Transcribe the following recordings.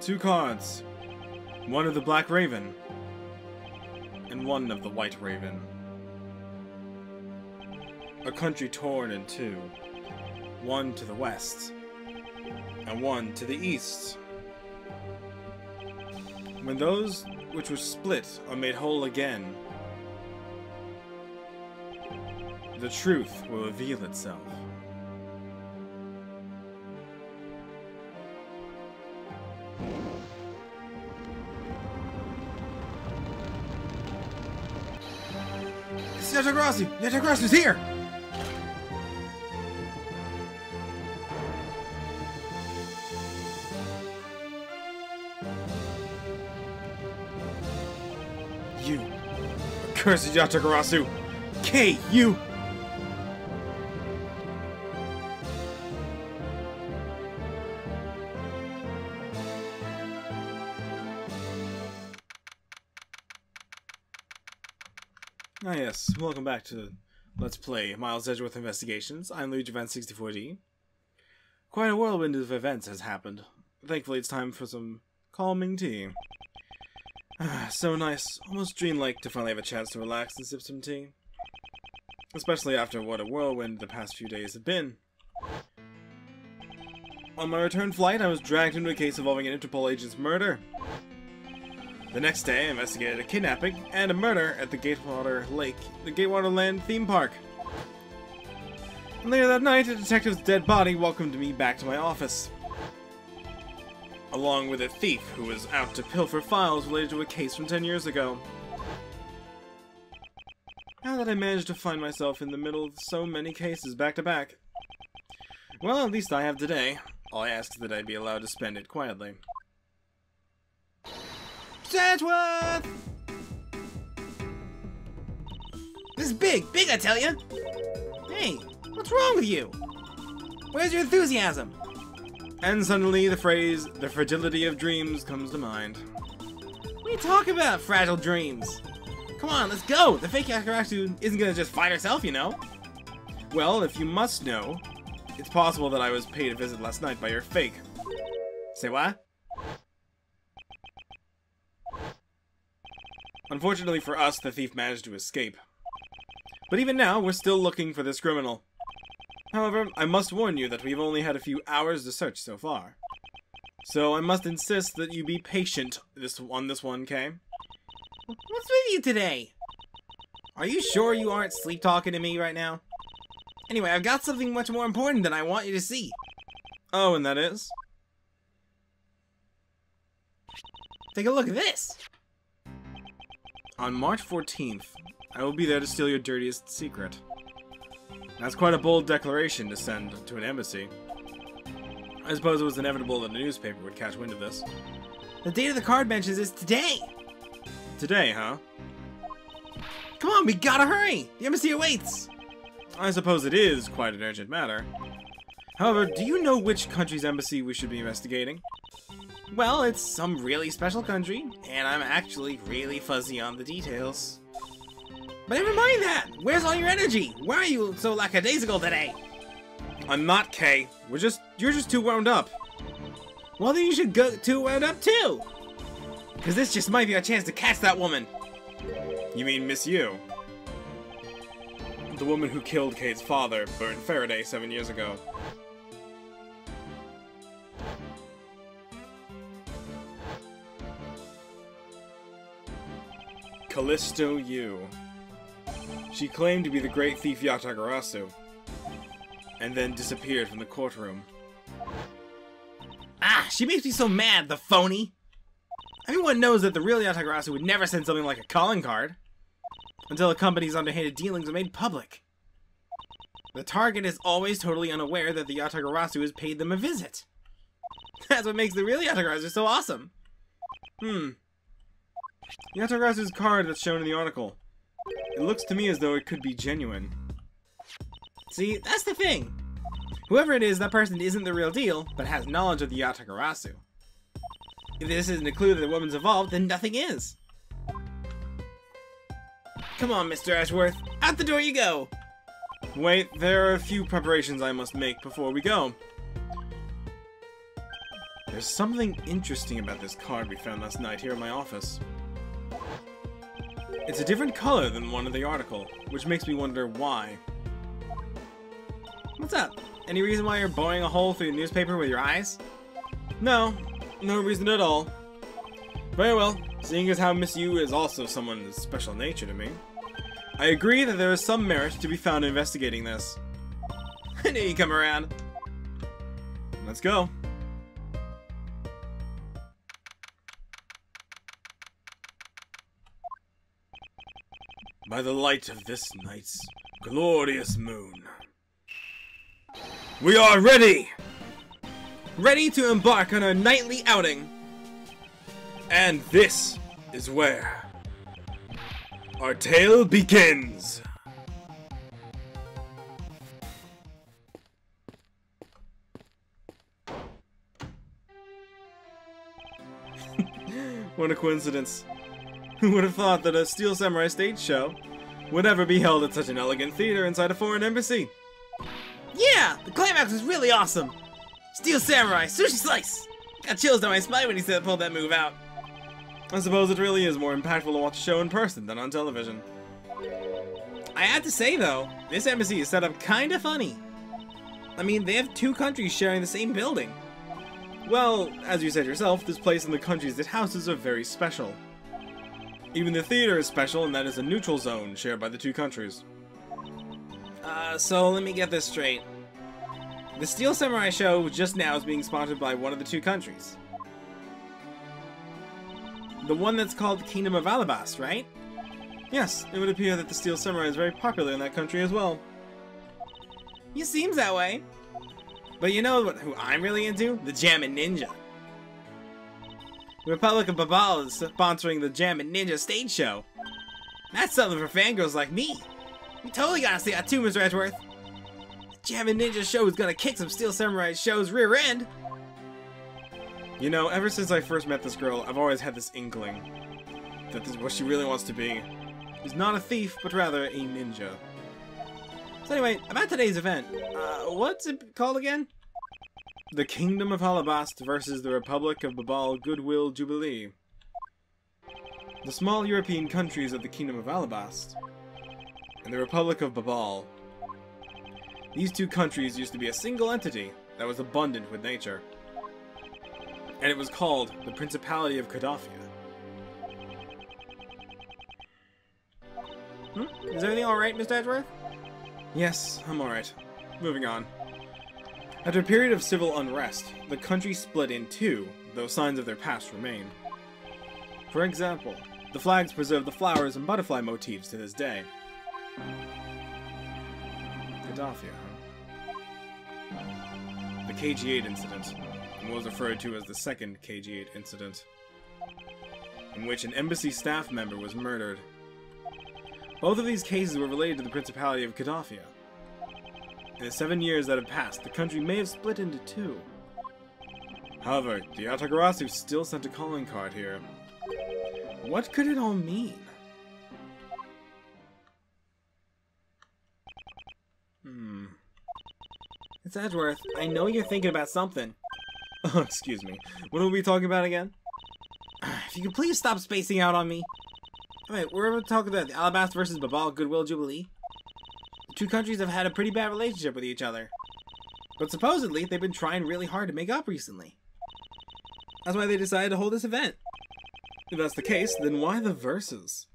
Two cards. One of the Black Raven. And one of the White Raven. A country torn in two. One to the west. And one to the east. When those which were split are made whole again, the truth will reveal itself. It's Yatagrasu! Yatagrasu's here! You! Accursed Yatagarasu! K.U. Ah yes, welcome back to Let's Play Miles Edgeworth Investigations. I'm Luigi Van 64D. Quite a whirlwind of events has happened. Thankfully it's time for some calming tea. So nice, almost dreamlike to finally have a chance to relax and sip some tea. Especially after what a whirlwind the past few days have been. On my return flight, I was dragged into a case involving an Interpol agent's murder. The next day, I investigated a kidnapping and a murder at the Gatewater Land theme park. And later that night, a detective's dead body welcomed me back to my office. Along with a thief who was out to pilfer files related to a case from 10 years ago. How did I manage to find myself in the middle of so many cases back to back? Well, at least I have today. All I ask is that I be allowed to spend it quietly. Edgeworth! This is big! Big, I tell you! Hey, what's wrong with you? Where's your enthusiasm? And suddenly the phrase, the fragility of dreams, comes to mind. What are you talking about, fragile dreams? Come on, let's go! The fake Yatagarasu isn't gonna just fight herself, you know? Well, if you must know, it's possible that I was paid a visit last night by your fake. Say what? Unfortunately for us, the thief managed to escape. But even now, we're still looking for this criminal. However, I must warn you that we've only had a few hours to search so far. So I must insist that you be patient on this one, Kay? What's with you today? Are you sure you aren't sleep-talking to me right now? Anyway, I've got something much more important that I want you to see. Oh, and that is? Take a look at this! On March 14th, I will be there to steal your dirtiest secret. That's quite a bold declaration to send to an embassy. I suppose it was inevitable that a newspaper would catch wind of this. The date of the card mentions is today! Today, huh? Come on, we gotta hurry! The embassy awaits! I suppose it is quite an urgent matter. However, do you know which country's embassy we should be investigating? Well, it's some really special country, and I'm actually really fuzzy on the details. But never mind that! Where's all your energy? Why are you so lackadaisical today? I'm not, Kay. You're just too wound up. Well, then you should go too wound up too! Because this just might be our chance to catch that woman. You mean Miss Yu? The woman who killed Kate's father, Bert Faraday, 7 years ago. Callisto Yu. She claimed to be the great thief Yatagarasu, and then disappeared from the courtroom. Ah, she makes me so mad, the phony! Everyone knows that the real Yatagarasu would never send something like a calling card, until a company's underhanded dealings are made public. The target is always totally unaware that the Yatagarasu has paid them a visit. That's what makes the real Yatagarasu so awesome. Yatagarasu's card that's shown in the article. It looks to me as though it could be genuine. See, that's the thing. Whoever it is, that person isn't the real deal, but has knowledge of the Yatagarasu. If this isn't a clue that the woman's involved, then nothing is. Come on, Mr. Edgeworth. Out the door you go! Wait, there are a few preparations I must make before we go. There's something interesting about this card we found last night here in my office. It's a different color than the one in the article, which makes me wonder why. What's up? Any reason why you're boring a hole through the newspaper with your eyes? No, no reason at all. Very well, seeing as how Miss Yu is also someone of special nature to me, I agree that there is some merit to be found in investigating this. I knew you'd come around. Let's go. By the light of this night's glorious moon, we are ready! Ready to embark on our nightly outing. And this is where our tale begins. What a coincidence. Who would have thought that a Steel Samurai stage show would ever be held at such an elegant theater inside a foreign embassy? Yeah! The climax was really awesome! Steel Samurai, sushi slice! Got chills down my spine when he said pulled that move out. I suppose it really is more impactful to watch a show in person than on television. I have to say though, this embassy is set up kinda funny. I mean, they have two countries sharing the same building. Well, as you said yourself, this place and the countries it houses are very special. Even the theater is special, and that is a neutral zone shared by the two countries. So let me get this straight. The Steel Samurai show just now is being sponsored by one of the two countries. The one that's called the Kingdom of Alabast, right? Yes, it would appear that the Steel Samurai is very popular in that country as well. It seems that way. But you know who I'm really into? The Jammin' Ninja. The Republic of Babal is sponsoring the Jammin' Ninja stage show. That's something for fangirls like me. You totally gotta see that too, Mr. Edgeworth. The Jammin' Ninja show is gonna kick some Steel Samurai show's rear end. You know, ever since I first met this girl, I've always had this inkling that this is what she really wants to be. She's not a thief, but rather a ninja. So anyway, about today's event, what's it called again? The Kingdom of Alabast versus the Republic of Babal Goodwill Jubilee. The small European countries of the Kingdom of Alabast and the Republic of Babal. These two countries used to be a single entity that was abundant with nature. And it was called the Principality of Kadafia. Is everything alright, Mr. Edgeworth? Yes, I'm alright. Moving on. After a period of civil unrest, the country split in two, though signs of their past remain. For example, the flags preserve the flowers and butterfly motifs to this day. Kadafia, huh? The KG-8 incident, and what was referred to as the second KG-8 incident, in which an embassy staff member was murdered. Both of these cases were related to the Principality of Kadafia. In the 7 years that have passed, the country may have split into two. However, the Yatagarasu still sent a calling card here. What could it all mean? It's Edgeworth. I know you're thinking about something. Oh, excuse me. What are we talking about again? If you could please stop spacing out on me. Alright, we're talking about the Alabast versus Babal Goodwill Jubilee. The two countries have had a pretty bad relationship with each other. But supposedly, they've been trying really hard to make up recently. That's why they decided to hold this event. If that's the case, then why the verses?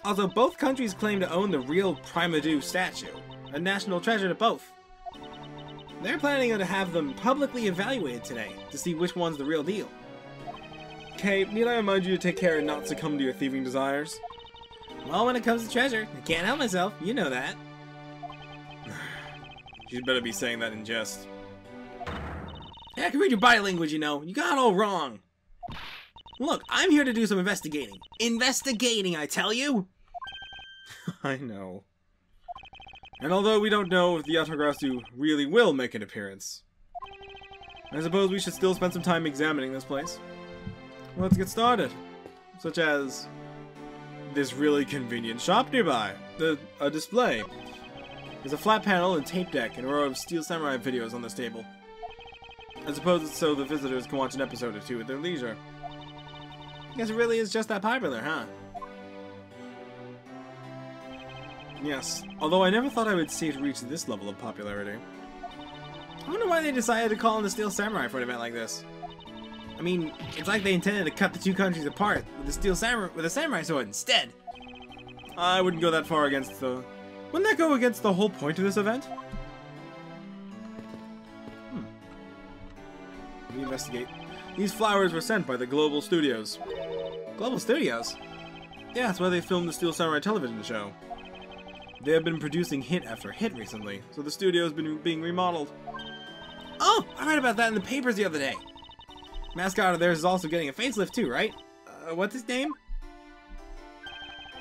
Also, both countries claim to own the real Primadou statue, a national treasure to both. They're planning to have them publicly evaluated today to see which one's the real deal. Kay, need I remind you to take care and not succumb to your thieving desires? Well, when it comes to treasure, I can't help myself, you know that. You'd better be saying that in jest. Hey, I can read your body language, you know. You got it all wrong. Look, I'm here to do some investigating. Investigating, I tell you! I know. And although we don't know if the Yatagarasu really will make an appearance, I suppose we should still spend some time examining this place. Let's get started. Such as this really convenient shop nearby. A display. There's a flat panel and tape deck and a row of Steel Samurai videos on this table. I suppose it's so the visitors can watch an episode or two at their leisure. I guess it really is just that popular, huh? Yes, although I never thought I would see it reach this level of popularity. I wonder why they decided to call in the Steel Samurai for an event like this. I mean, it's like they intended to cut the two countries apart with a samurai sword instead. I wouldn't go that far against the... Wouldn't that go against the whole point of this event? Let me investigate. These flowers were sent by the Global Studios. Global Studios? Yeah, that's why they filmed the Steel Samurai television show. They have been producing hit after hit recently, so the studio has been being remodeled. Oh, I read about that in the papers the other day. Mascot of theirs is also getting a facelift too, right? What's his name?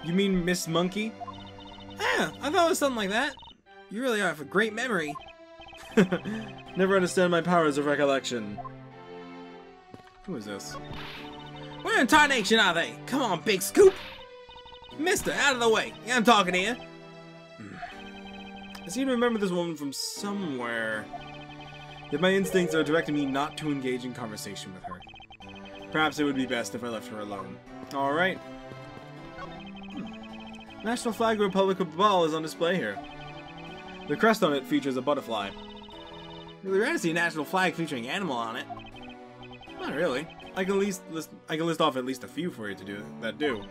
You mean Miss Monkey? Yeah, I thought it was something like that. You really have a great memory. Never understand my powers of recollection. Who is this? Where in tarnation are they? Come on, Big Scoop! Mister, out of the way. Yeah, I'm talking to you. I seem to remember this woman from somewhere. Yet my instincts are directing me not to engage in conversation with her. Perhaps it would be best if I left her alone. Alright. National flag of the Republic of Babal is on display here. The crest on it features a butterfly. Really rare to see a national flag featuring animal on it. Not really. I can list off at least a few for you to do that do.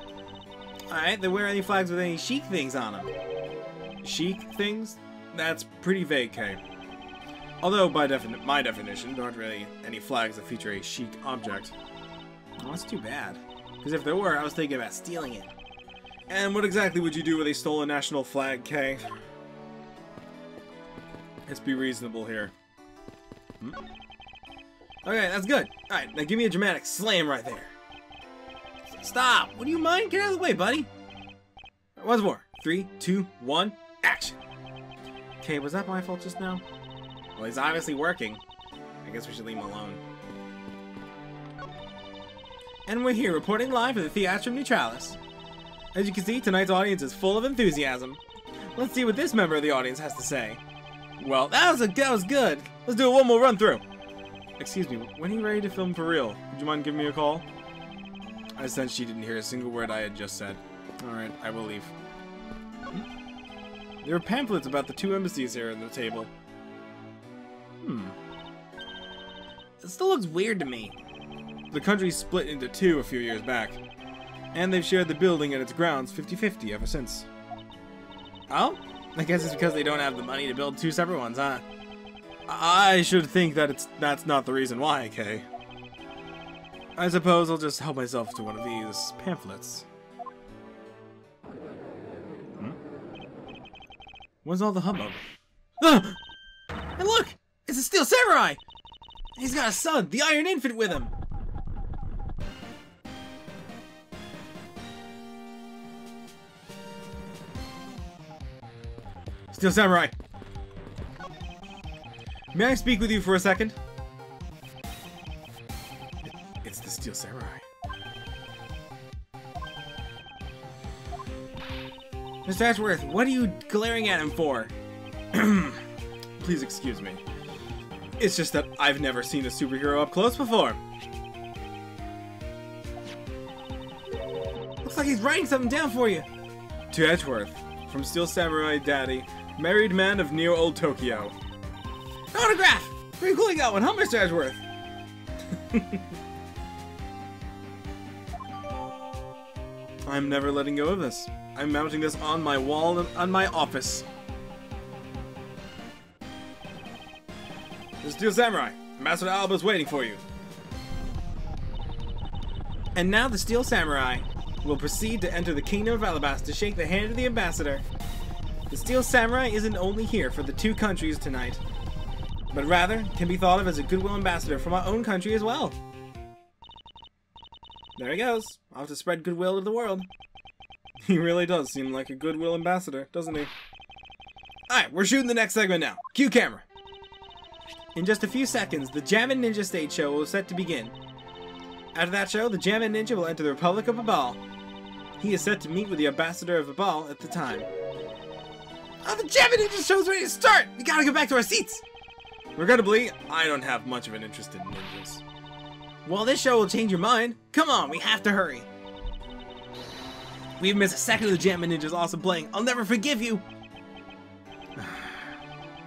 Alright, then where are any flags with any chic things on them? Chic things? That's pretty vague, Kay. Although, by my definition, there aren't really any flags that feature a chic object. Oh, that's too bad. Because if there were, I was thinking about stealing it. And what exactly would you do with a stolen national flag, Kay? Let's be reasonable here. Okay, that's good. Alright, now give me a dramatic slam right there. Stop! Would you mind? Get out of the way, buddy. Once more. 3, 2, 1, action! Okay, was that my fault just now? Well, he's obviously working. I guess we should leave him alone. And we're here reporting live for the Theatrum Neutralis. As you can see, tonight's audience is full of enthusiasm. Let's see what this member of the audience has to say. Well, that was good. Let's do it one more run through. Excuse me, when are you ready to film for real? Would you mind giving me a call? I sensed she didn't hear a single word I had just said. Alright, I will leave. There are pamphlets about the two embassies here on the table. It still looks weird to me. The country split into two a few years back. And they've shared the building and its grounds 50-50 ever since. Oh? I guess it's because they don't have the money to build two separate ones, huh? I should think that that's not the reason why, Kay. I suppose I'll just help myself to one of these pamphlets. What's all the hubbub? Ah! And look! It's a Steel Samurai! He's got a son, the Iron Infant, with him! Steel Samurai! May I speak with you for a second? It's the Steel Samurai. Mr. Edgeworth, what are you glaring at him for? Please excuse me. It's just that I've never seen a superhero up close before. Looks like he's writing something down for you. To Edgeworth, from Steel Samurai Daddy, married man of near Old Tokyo. An autograph! Pretty cool you got one, huh, Mr. Edgeworth? I'm never letting go of this. I'm mounting this on my wall and on my office. The Steel Samurai, Ambassador Alba is waiting for you. And now the Steel Samurai will proceed to enter the Kingdom of Alabasta to shake the hand of the Ambassador. The Steel Samurai isn't only here for the two countries tonight, but rather can be thought of as a goodwill ambassador from our own country as well. There he goes, off to spread goodwill to the world. He really does seem like a goodwill ambassador, doesn't he? Alright, we're shooting the next segment now. Cue camera. In just a few seconds, the Jammin' Ninja stage show will set to begin. After that show, the Jammin' Ninja will enter the Republic of Babal. He is set to meet with the Ambassador of Babal at the time. Oh, the Jammin' Ninja show's ready to start! We gotta go back to our seats! Regrettably, I don't have much of an interest in ninjas. Well, this show will change your mind. Come on, we have to hurry. We've missed a second of the Jammin' Ninja's awesome playing. I'll never forgive you.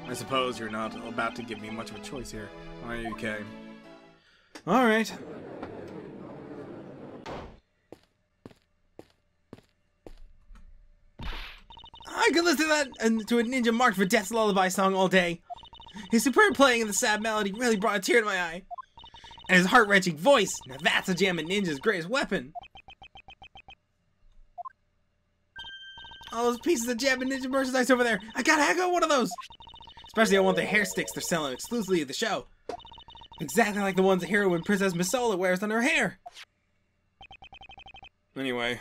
I suppose you're not about to give me much of a choice here, are you, Kay? Alright. I could listen to that and to a ninja marked for Death's Lullaby song all day. His superb playing and the sad melody really brought a tear to my eye. And his heart-wrenching voice, now that's a Jammin' Ninja's greatest weapon. All those pieces of Jammin' Ninja merchandise over there, I gotta hang on one of those. Especially I want the hair sticks they're selling exclusively at the show. Exactly like the ones the heroine Princess Misola wears on her hair. Anyway,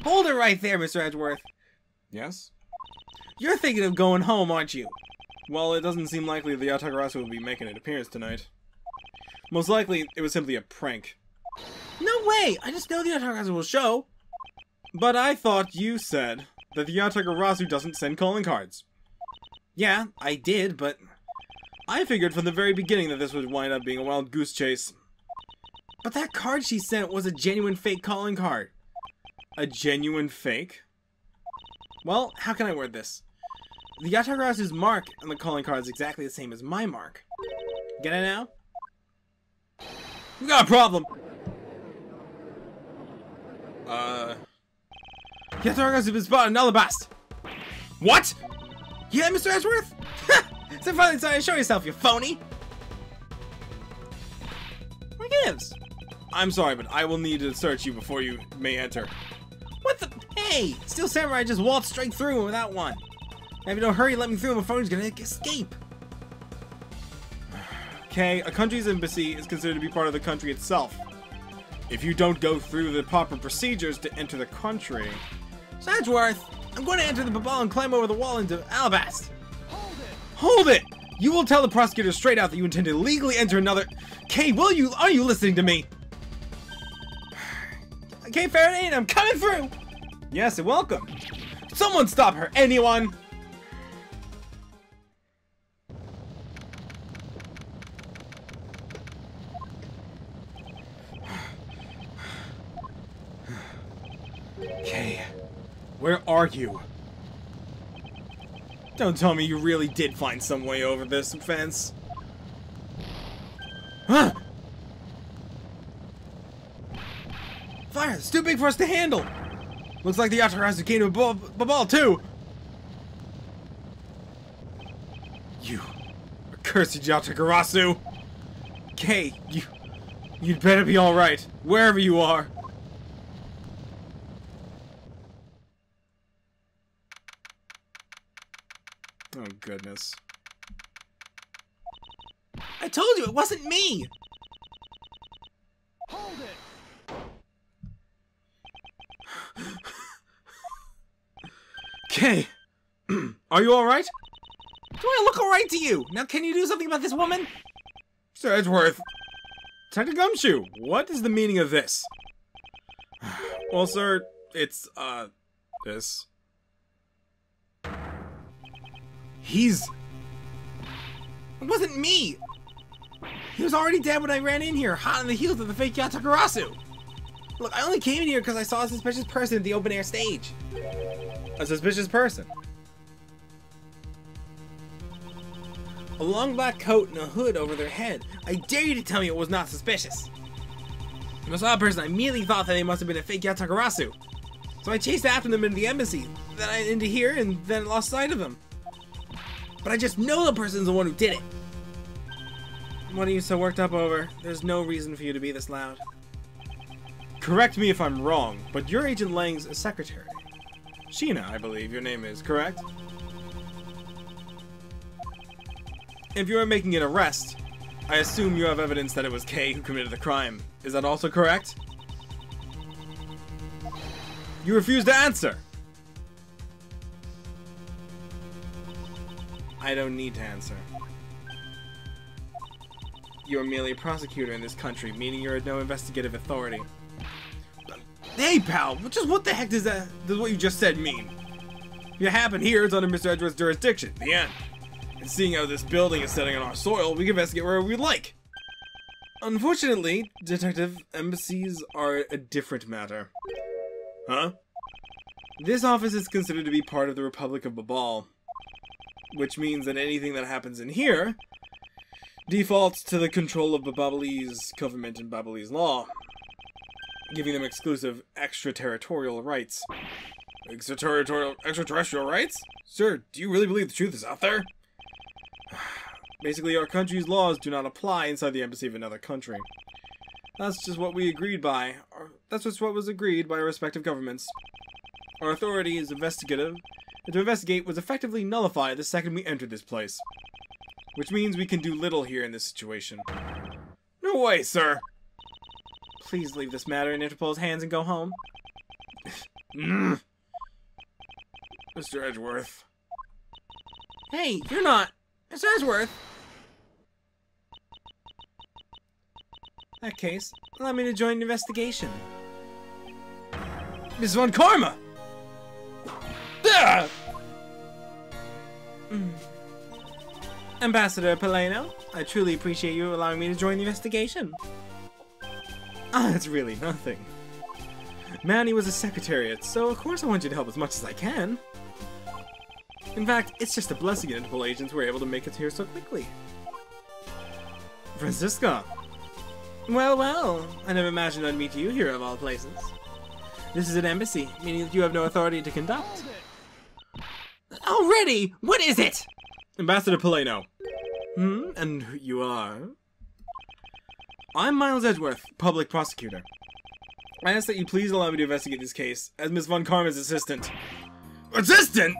hold it right there, Mr. Edgeworth. yes? You're thinking of going home, aren't you? Well, it doesn't seem likely the Yatagarasu will be making an appearance tonight. Most likely, it was simply a prank. No way! I just know the Yatagarasu will show. But I thought you said that the Yatagarasu doesn't send calling cards. Yeah, I did, but I figured from the very beginning that this would wind up being a wild goose chase. But that card she sent was a genuine fake calling card. A genuine fake? Well, how can I word this? The Yatagarasu's mark on the calling card is exactly the same as my mark. Get it now? We got a problem! Yatagarasu has been spotted in Alabast! What?! Yeah, Mr. Edgeworth? So finally decided to show yourself, you phony! What gives? I'm sorry, but I will need to search you before you may enter. What the? Hey! Steel Samurai just waltzed straight through without one. Now if you don't hurry, let me through before he's gonna escape. Okay, a country's embassy is considered to be part of the country itself. If you don't go through the proper procedures to enter the country... So Edgeworth, I'm going to enter the Babal and climb over the wall into Alabast. Hold it! You will tell the prosecutor straight out that you intend to legally enter another... Kay, are you listening to me? Okay, Faraday, I'm coming through! Yes, and welcome. Someone stop her, anyone! Kay, where are you? Don't tell me you really did find some way over this fence. Huh? Fire! It's too big for us to handle! Looks like the Yatagarasu came to Babal too! You accursed Yatagarasu! Kay, you'd better be alright, wherever you are. Oh goodness. I told you it wasn't me! Hold it! Kay, are you alright? Do I look alright to you? Now can you do something about this woman? Sir Edgeworth, Detective Gumshoe, what is the meaning of this? Well, sir, it's, this. It wasn't me! He was already dead when I ran in here, hot on the heels of the fake Yatagarasu! Look, I only came in here because I saw a suspicious person at the open-air stage. A suspicious person? A long black coat and a hood over their head. I dare you to tell me it was not suspicious. When I saw a person, I immediately thought that they must have been a fake Yatagarasu. So I chased after them into the embassy, then into here, and then lost sight of them. But I just know the person's the one who did it. What are you so worked up over? There's no reason for you to be this loud. Correct me if I'm wrong, but you're Agent Lang's secretary. Sheena, I believe your name is, correct? If you are making an arrest, I assume you have evidence that it was Kay who committed the crime. Is that also correct? You refuse to answer! I don't need to answer. You're merely a prosecutor in this country, meaning you're no investigative authority. Hey, pal! Just what the heck does what you just said mean? If it happened here, it's under Mr. Edgeworth's jurisdiction. The end. And seeing how this building is setting on our soil, we can investigate wherever we'd like. Unfortunately, Detective, embassies are a different matter. Huh? This office is considered to be part of the Republic of Babal, which means that anything that happens in here defaults to the control of the Babalese government and Babalese law, giving them exclusive extraterritorial rights. Extraterrestrial rights? Sir, do you really believe the truth is out there? Basically, our country's laws do not apply inside the embassy of another country. That's just what we agreed by. That's just what was agreed by our respective governments. Our authority is investigative, and to investigate was effectively nullified the second we entered this place. Which means we can do little here in this situation. No way, sir! Please leave this matter in Interpol's hands and go home. Mr. Edgeworth. Hey, you're not... Mr. Edgeworth! In that case, allow me to join the investigation. Miss Von Karma! Ah! Ambassador Paleno, I truly appreciate you allowing me to join the investigation. Ah, it's really nothing. Manny was a secretariat, so of course I want you to help as much as I can. In fact, it's just a blessing that Interpol agents were able to make it here so quickly. Francisca! Well, well, I never imagined I'd meet you here of all places. This is an embassy, meaning that you have no authority to conduct. Already? What is it? Ambassador Paleno. And you are? I'm Miles Edgeworth, public prosecutor. I ask that you please allow me to investigate this case as Miss Von Karma's assistant. Assistant?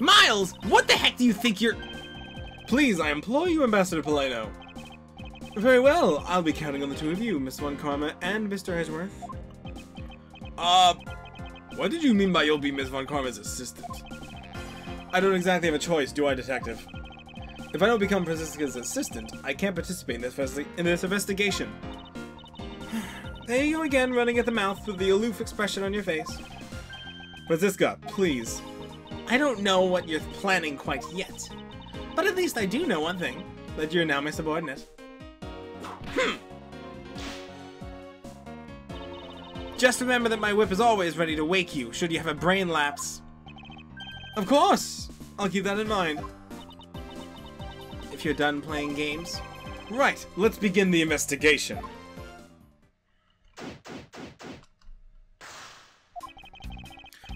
Miles, what the heck do you think you're... Please, I implore you, Ambassador Paleno. Very well, I'll be counting on the two of you, Miss Von Karma and Mr. Edgeworth. What did you mean by you'll be Miss Von Karma's assistant? I don't exactly have a choice, do I, Detective? If I don't become Francisca's assistant, I can't participate in this investigation. There you go again, running at the mouth with the aloof expression on your face. Francisca, please. I don't know what you're planning quite yet, but at least I do know one thing, that you're now my subordinate. Just remember that my whip is always ready to wake you, should you have a brain lapse. Of course! I'll keep that in mind. If you're done playing games. Right, let's begin the investigation.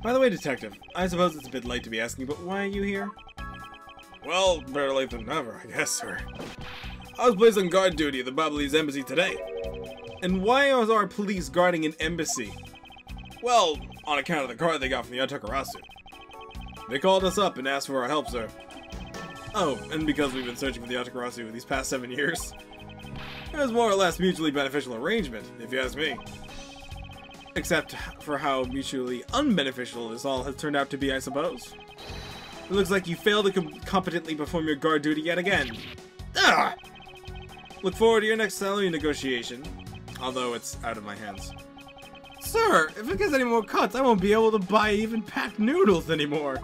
By the way, Detective, I suppose it's a bit late to be asking, but why are you here? Well, better late than never, I guess, sir. I was placed on guard duty at the Babalese embassy today. And why is our police guarding an embassy? Well, on account of the card they got from the Atakarasu. They called us up and asked for our help, sir. Oh, and because we've been searching for the Atakarasu these past 7 years. It was more or less mutually beneficial arrangement, if you ask me. Except for how mutually unbeneficial this all has turned out to be, I suppose. It looks like you failed to competently perform your guard duty yet again. Ah! Look forward to your next salary negotiation, although it's out of my hands. Sir, if it gets any more cuts, I won't be able to buy even packed noodles anymore.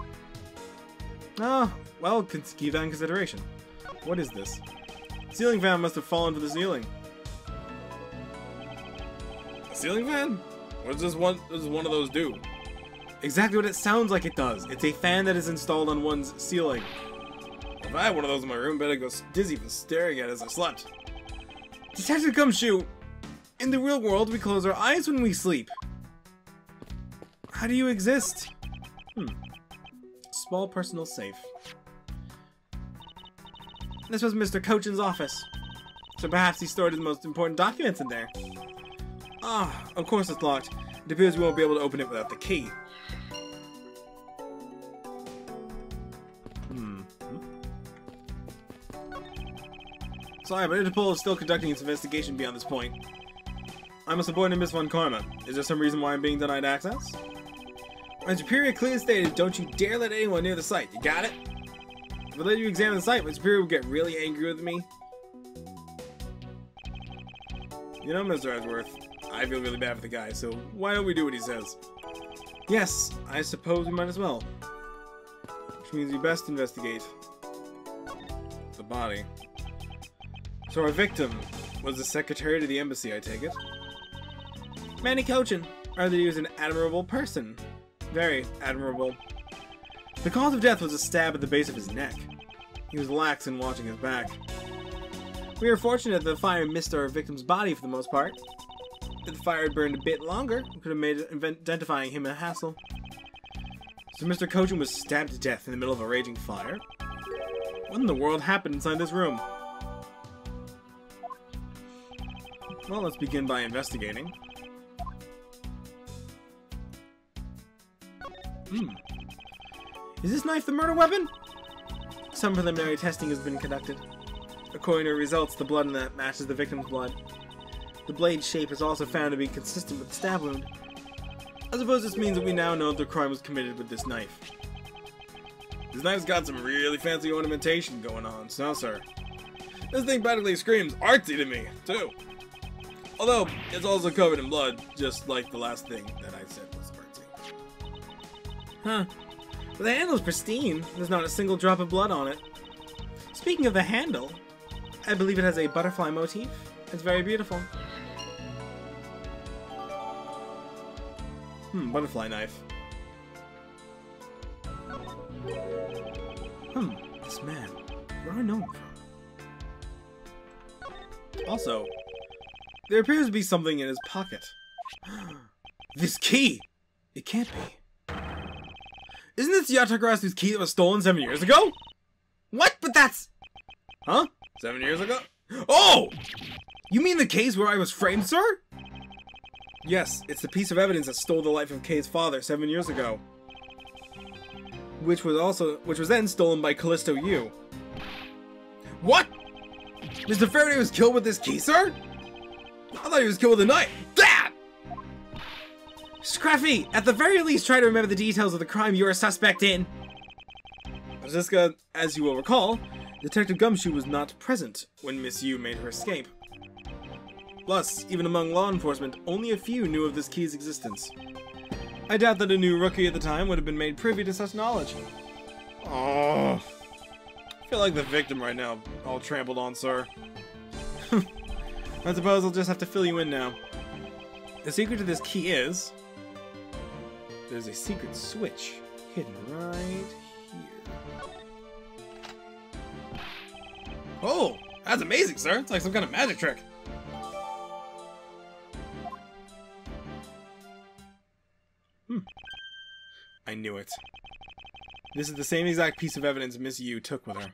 Oh, well, keep that in consideration. What is this? Ceiling fan must have fallen to the ceiling. A ceiling fan? What does one of those do? Exactly what it sounds like it does. It's a fan that is installed on one's ceiling. If I had one of those in my room, I'd go dizzy from staring at it as I slept. Detective Gumshoe! In the real world, we close our eyes when we sleep. How do you exist? Small personal safe. This was Mr. Cochin's office. So perhaps he stored his most important documents in there. Ah, of course it's locked. It appears we won't be able to open it without the key. Sorry, but Interpol is still conducting its investigation beyond this point. I'm a subordinate Miss Von Karma. Is there some reason why I'm being denied access? My superior clearly stated, don't you dare let anyone near the site. You got it? If I let you examine the site, my superior will get really angry with me. You know, Mr. Edgeworth, I feel really bad for the guy, so why don't we do what he says? Yes, I suppose we might as well. Which means we best investigate. the body. So our victim was the secretary to the embassy, I take it? Manny Kochin, rather he was an admirable person. Very admirable. The cause of death was a stab at the base of his neck. He was lax in watching his back. We were fortunate that the fire missed our victim's body for the most part. If the fire had burned a bit longer, it could have made identifying him a hassle. So Mr. Kochin was stabbed to death in the middle of a raging fire? What in the world happened inside this room? Well, let's begin by investigating. Is this knife the murder weapon? Some preliminary testing has been conducted. According to results, the blood in that matches the victim's blood. The blade shape is also found to be consistent with the stab wound. I suppose this means that we now know the crime was committed with this knife. This knife's got some really fancy ornamentation going on, so sir. This thing practically screams artsy to me, too. Although, it's also covered in blood, just like the last thing that I said was artsy. Huh. But the handle's pristine. There's not a single drop of blood on it. Speaking of the handle, I believe it has a butterfly motif. It's very beautiful. Butterfly knife. This man. Where do I know him from? Also, there appears to be something in his pocket. This key! It can't be. Isn't this Yatakarasu's key that was stolen 7 years ago? What? But that's... Huh? 7 years ago? Oh! You mean the case where I was framed, sir? Yes, it's the piece of evidence that stole the life of Kay's father 7 years ago. Which was then stolen by Callisto Yu. What? Mr. Faraday was killed with this key, sir? I thought he was killed with a knife. That! Scruffy, at the very least try to remember the details of the crime you're a suspect in. Francisca, as you will recall, Detective Gumshoe was not present when Miss Yu made her escape. Plus, even among law enforcement, only a few knew of this key's existence. I doubt that a new rookie at the time would have been made privy to such knowledge. Oh, I feel like the victim right now, all trampled on, sir. I suppose I'll just have to fill you in now. The secret to this key is... there's a secret switch hidden right here. Oh, that's amazing, sir. It's like some kind of magic trick. I knew it. This is the same exact piece of evidence Miss Yu took with her.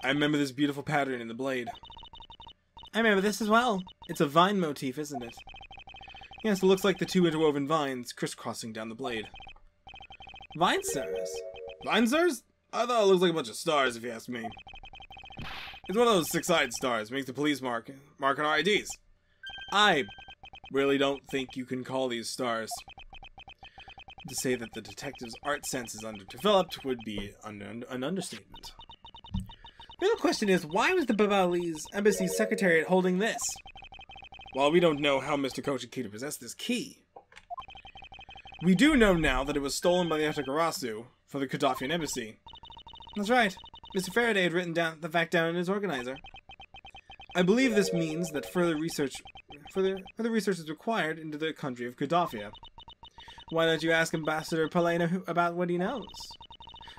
I remember this beautiful pattern in the blade. I remember this as well. It's a vine motif, isn't it? Yes, it looks like the two interwoven vines crisscrossing down the blade. Vine stars? Vine stars? I thought it looked like a bunch of stars, if you ask me. It's one of those six-eyed stars. Makes the police mark on our IDs. I really don't think you can call these stars. To say that the detective's art sense is underdeveloped would be an understatement. The real question is, why was the Ablaze Embassy Secretariat holding this? Well, we don't know how Mr. Kochin came to possess this key. We do know now that it was stolen by the Yatagarasu for the Gaddafian embassy. That's right. Mr. Faraday had written the fact down in his organizer. I believe this means that further research is required into the country of Gaddafi. Why don't you ask Ambassador Palena about what he knows?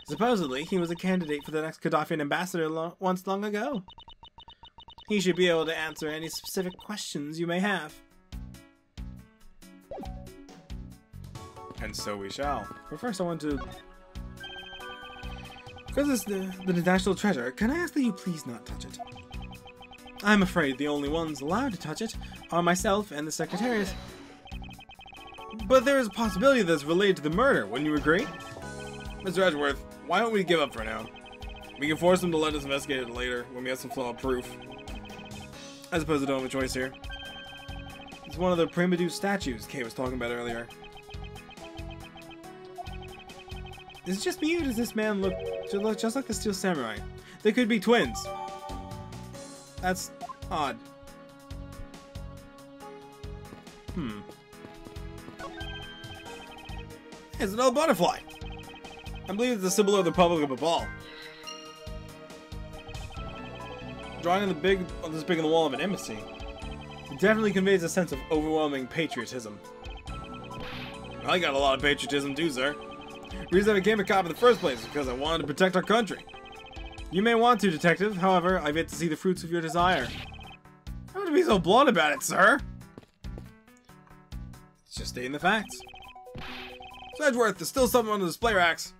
Supposedly, he was a candidate for the next Gaddafian ambassador once long ago. He should be able to answer any specific questions you may have. And so we shall. But first I want to... because it's the national treasure, can I ask that you please not touch it? I'm afraid the only ones allowed to touch it are myself and the Secretariat. But there is a possibility that it's related to the murder, wouldn't you agree? Mr. Edgeworth, why don't we give up for now? We can force them to let us investigate it later, when we have some flawed proof. I suppose I don't have a choice here. It's one of the Primaду statues Kay was talking about earlier. Is it just me, or does this man look just like the Steel Samurai? They could be twins. That's odd. It's an old butterfly. I believe it's the symbol of the Republic of Babal. drawing on this big on the wall of an embassy. It definitely conveys a sense of overwhelming patriotism. I got a lot of patriotism too, sir. The reason I became a cop in the first place is because I wanted to protect our country. You may want to, Detective. However, I've yet to see the fruits of your desire. How would you be so blunt about it, sir? It's just stating the facts. So Edgeworth, there's still something on the display racks.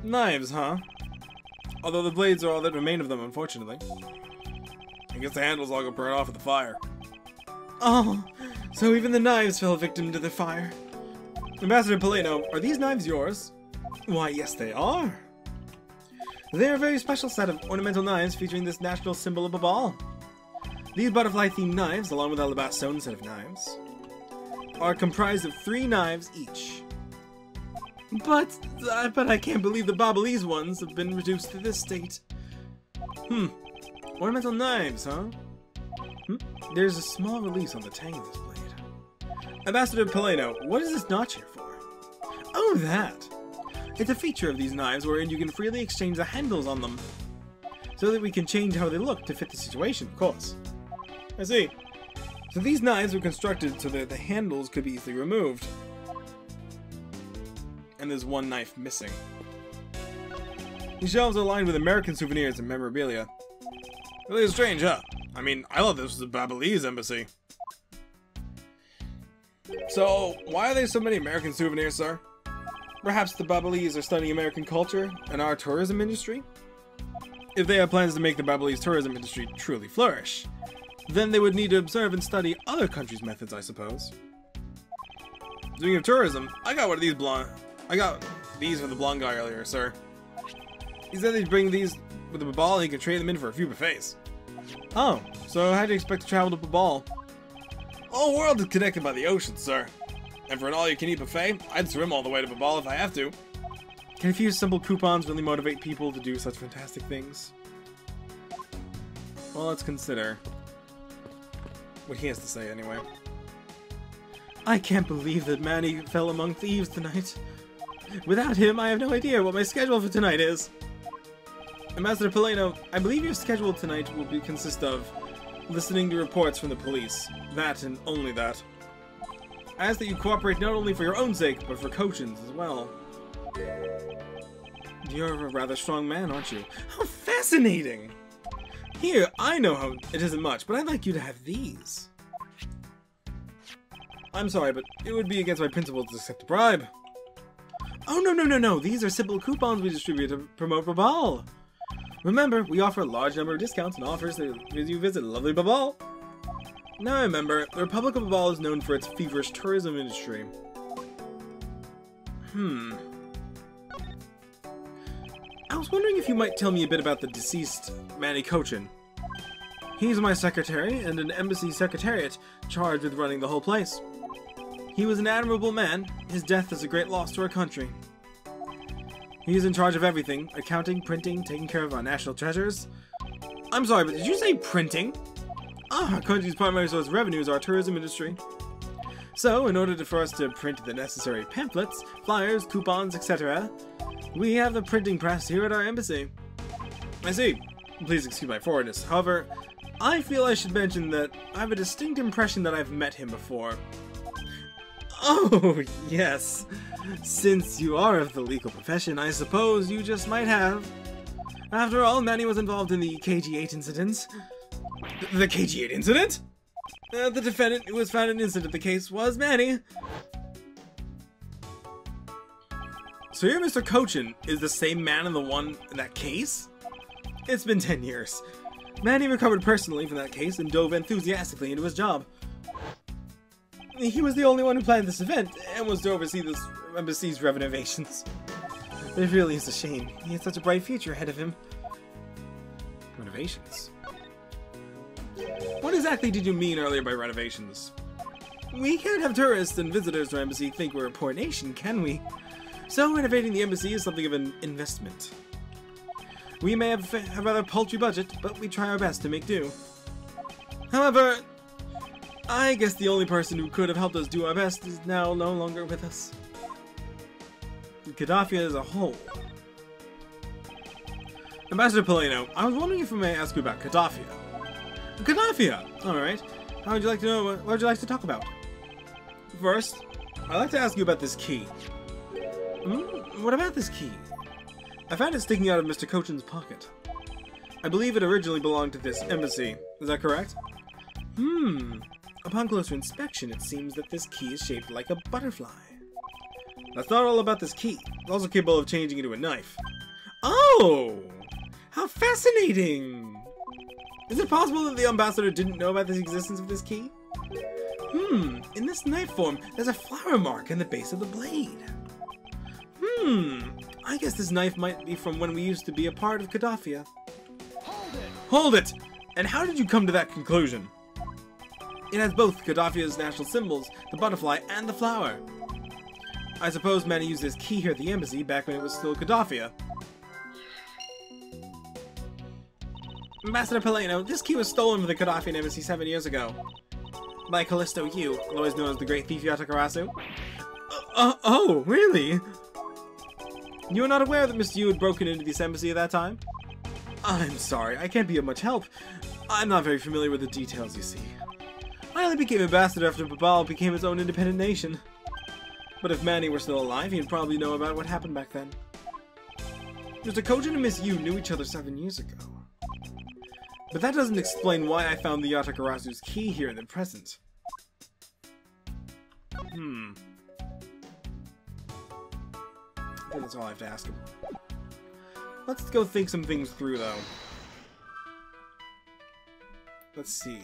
Knives, huh? Although the blades are all that remain of them, unfortunately. I guess the handles all got burned off with the fire. Oh, so even the knives fell victim to the fire. Ambassador Polino, are these knives yours? Why, yes they are. They are a very special set of ornamental knives featuring this national symbol of Babal. These butterfly-themed knives, along with Alabast Stone set of knives, are comprised of 3 knives each. But I can't believe the Babalese ones have been reduced to this state. Ornamental knives, huh? There's a small release on the tang of this blade. Ambassador Polino, what is this notch here for? Oh, that! It's a feature of these knives wherein you can freely exchange the handles on them, so that we can change how they look to fit the situation, of course. I see. So these knives were constructed so that the handles could be easily removed. And there's one knife missing. These shelves are lined with American souvenirs and memorabilia. Really strange, huh? I mean, I thought this was a Babalese embassy. So, why are there so many American souvenirs, sir? Perhaps the Babalese are studying American culture and our tourism industry? If they have plans to make the Babalese tourism industry truly flourish, then they would need to observe and study other countries' methods, I suppose. Speaking of tourism, I got one of these I got these for the blonde guy earlier, sir. He said they'd bring these with the Babal and he could trade them in for a few buffets. Oh, so how do you expect to travel to Babal? The whole world is connected by the ocean, sir. And for an all-you-can-eat buffet, I'd swim all the way to Babal if I have to. Can a few simple coupons really motivate people to do such fantastic things? Well, let's consider what he has to say anyway. I can't believe that Manny fell among thieves tonight. Without him, I have no idea what my schedule for tonight is. Ambassador Polino, I believe your schedule tonight will consist of listening to reports from the police. That and only that. I ask that you cooperate not only for your own sake, but for Cochin's as well. You're a rather strong man, aren't you? How fascinating! Here, I know how it isn't much, but I'd like you to have these. I'm sorry, but it would be against my principles to accept a bribe. Oh, no. These are simple coupons we distribute to promote Babal. Remember, we offer a large number of discounts and offers as you visit lovely Babal. Now I remember, the Republic of Babal is known for its feverish tourism industry. I was wondering if you might tell me a bit about the deceased Manny Cochin. He's my secretary and an embassy secretariat charged with running the whole place. He was an admirable man. His death is a great loss to our country. He is in charge of everything, accounting, printing, taking care of our national treasures. I'm sorry, but did you say printing? Our country's primary source of revenue is our tourism industry. So, in order for us to print the necessary pamphlets, flyers, coupons, etc., we have the printing press here at our embassy. I see. Please excuse my forwardness. However, I feel I should mention that I have a distinct impression that I've met him before. Oh, yes. Since you are of the legal profession, I suppose you just might have. After all, Manny was involved in the KG-8 incident. The KG-8 incident? The defendant who was found innocent of the case was Manny. So your Mr. Cochin is the same man in that case? It's been 10 years. Manny recovered personally from that case and dove enthusiastically into his job. He was the only one who planned this event and was to oversee this embassy's renovations. It really is a shame. He had such a bright future ahead of him. Renovations? What exactly did you mean earlier by renovations? We can't have tourists and visitors to our embassy think we're a poor nation, can we? So renovating the embassy is something of an investment. We may have a rather paltry budget, but we try our best to make do. However, I guess the only person who could have helped us do our best is now no longer with us. Gaddafi as a whole. Ambassador Polino, I was wondering if I may ask you about Gaddafi. Gaddafi! Alright. How would you like to know? What would you like to talk about? First, I'd like to ask you about this key. What about this key? I found it sticking out of Mr. Cochin's pocket. I believe it originally belonged to this embassy. Is that correct? Upon closer inspection, it seems that this key is shaped like a butterfly. That's not all about this key. It's also capable of changing into a knife. Oh! How fascinating! Is it possible that the ambassador didn't know about the existence of this key? In this knife form, there's a flower mark in the base of the blade. I guess this knife might be from when we used to be a part of Gaddafi. Hold it! And how did you come to that conclusion? It has both Gaddafi's national symbols, the butterfly and the flower. I suppose Manny used this key here at the embassy back when it was still Gaddafi. Ambassador Polino, this key was stolen from the Gaddafian embassy 7 years ago. By Callisto Yu, otherwise known as the Great Thief Yatakarasu. Oh, really? You were not aware that Mr. Yu had broken into this embassy at that time? I'm sorry, I can't be of much help. I'm not very familiar with the details, you see. I only became ambassador after Babal became its own independent nation. But if Manny were still alive, he'd probably know about what happened back then. Mr. Kojin and Miss Yu knew each other 7 years ago. But that doesn't explain why I found the Yatakarasu's key here in the present. I think that's all I have to ask him. Let's go think some things through, though. Let's see.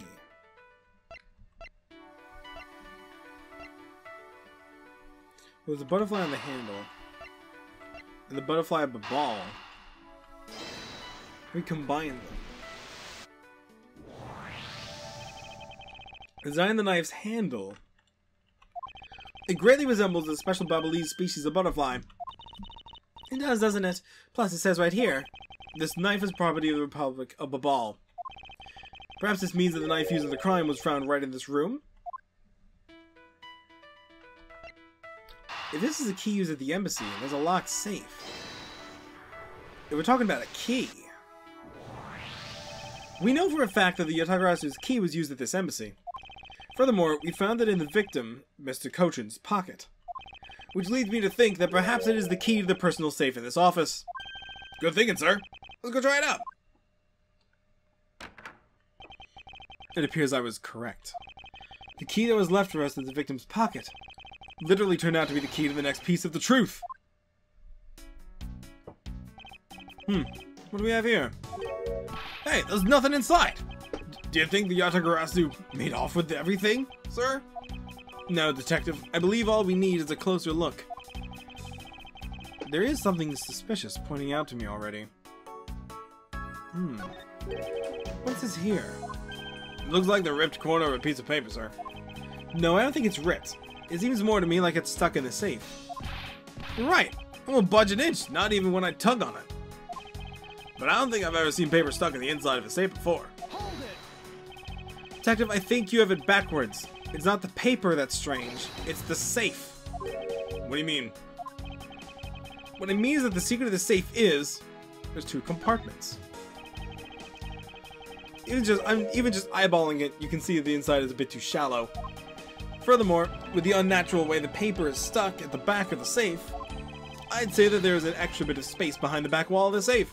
There's a butterfly on the handle. And the butterfly of the ball. We combine them. Design the knife's handle. It greatly resembles a special Babalese species of butterfly. It does, doesn't it? Plus, it says right here, this knife is property of the Republic of Babal. Perhaps this means that the knife used in the crime was found right in this room? If this is a key used at the embassy, there's a locked safe. If we're talking about a key, we know for a fact that the Yatakarasu's key was used at this embassy. Furthermore, we found it in the victim, Mr. Cochin's pocket. Which leads me to think that perhaps it is the key to the personal safe in this office. Good thinking, sir. Let's go try it out. It appears I was correct. The key that was left for us in the victim's pocket literally turned out to be the key to the next piece of the truth. What do we have here? Hey, there's nothing inside. Do you think the Yatagarasu made off with everything, sir? No, detective. I believe all we need is a closer look. There is something suspicious pointing out to me already. What's this here? It looks like the ripped corner of a piece of paper, sir. No, I don't think it's ripped. It seems more to me like it's stuck in the safe. Right. I won't budge an inch, not even when I tug on it. But I don't think I've ever seen paper stuck in the inside of a safe before. Hold it! Detective, I think you have it backwards. It's not the paper that's strange, it's the safe. What do you mean? What I mean is that the secret of the safe is there's 2 compartments. Even just eyeballing it, you can see that the inside is a bit too shallow. Furthermore, with the unnatural way the paper is stuck at the back of the safe, I'd say that there is an extra bit of space behind the back wall of the safe.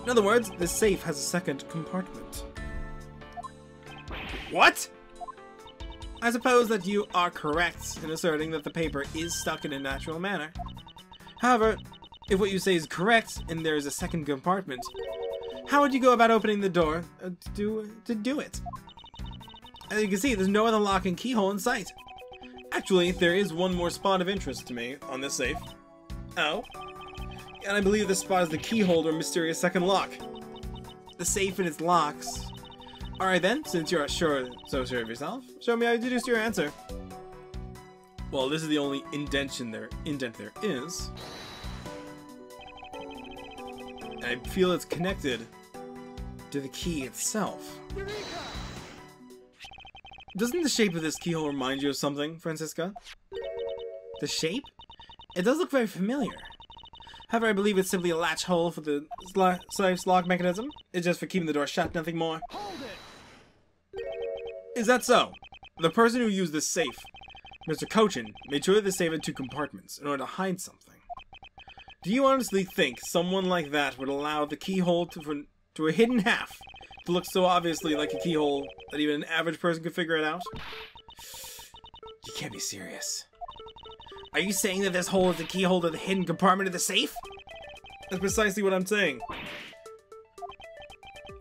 In other words, this safe has a second compartment. What? I suppose that you are correct in asserting that the paper is stuck in a natural manner. However, if what you say is correct and there is a second compartment, how would you go about opening the door to do it? As you can see, there's no other lock and keyhole in sight. Actually, there is one more spot of interest to me on this safe. Oh? And I believe this spot is the keyhole or mysterious second lock. The safe and its locks. Alright then, since you're so sure of yourself, show me how you deduce your answer. Well, this is the only indent there is. And I feel it's connected to the key itself. Doesn't the shape of this keyhole remind you of something, Francisca? The shape? It does look very familiar. However, I believe it's simply a latch hole for the safe's lock mechanism. It's just for keeping the door shut, nothing more. Hold it! Is that so? The person who used this safe, Mr. Cochin, made sure that the safe had 2 compartments in order to hide something. Do you honestly think someone like that would allow the keyhole to a hidden half to look so obviously like a keyhole that even an average person could figure it out? You can't be serious. Are you saying that this hole is the keyhole to the hidden compartment of the safe? That's precisely what I'm saying.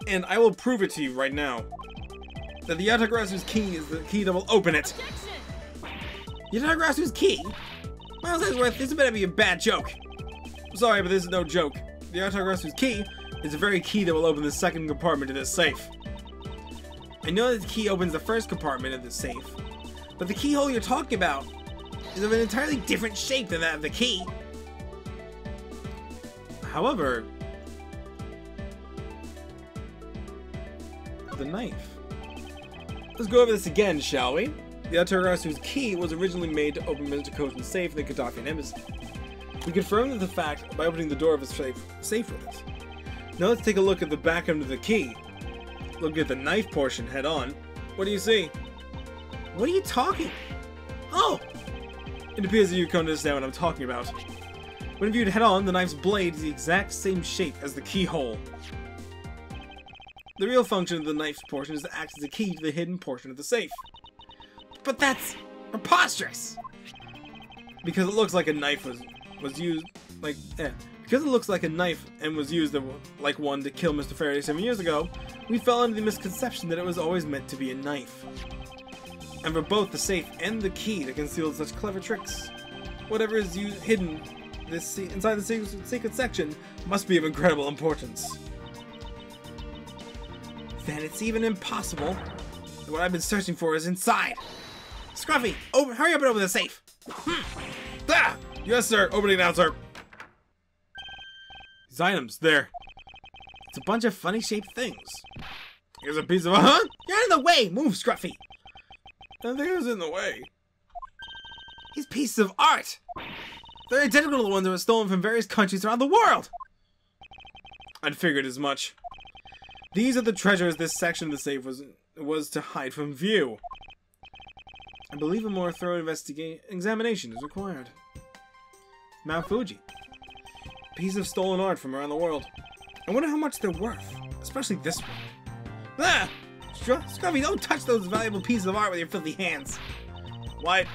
And I will prove it to you right now. That the Yatagarasu's key is the key that will open it. Yatagarasu's key? Miles Edgeworth, this better be a bad joke. I'm sorry, but this is no joke. The Yatagarasu's key is the very key that will open the second compartment of this safe. I know that the key opens the first compartment of the safe, but the keyhole you're talking about is of an entirely different shape than that of the key. However, the knife. Let's go over this again, shall we? The Yatagarasu's key was originally made to open Mr. Cochin's safe in the Gaddafian embassy. We confirmed the fact by opening the door of his safe with it. Now let's take a look at the back end of the key. Look at the knife portion head on. What do you see? What are you talking? Oh! It appears that you come to understand what I'm talking about. When viewed head on, the knife's blade is the exact same shape as the keyhole. The real function of the knife's portion is to act as a key to the hidden portion of the safe. But that's preposterous! Because it looks like a knife was used, because it looks like a knife and was used like one to kill Mr. Faraday 7 years ago, we fell into the misconception that it was always meant to be a knife. And for both the safe and the key to conceal such clever tricks, whatever is hidden inside the secret section must be of incredible importance. Then it's even impossible that what I've been searching for is inside. Scruffy, hurry up and open the safe. Ah! Yes, sir. Opening now, sir. These items, there. It's a bunch of funny shaped things. Here's a piece of You're in the way! Move, Scruffy! I don't think I was in the way. These pieces of art! They're identical to the ones that were stolen from various countries around the world! I'd figured as much. These are the treasures this section of the safe was to hide from view. I believe a more thorough examination is required. Mount Fuji. Piece of stolen art from around the world. I wonder how much they're worth, especially this one. Ah! Scruffy, don't touch those valuable pieces of art with your filthy hands. Why?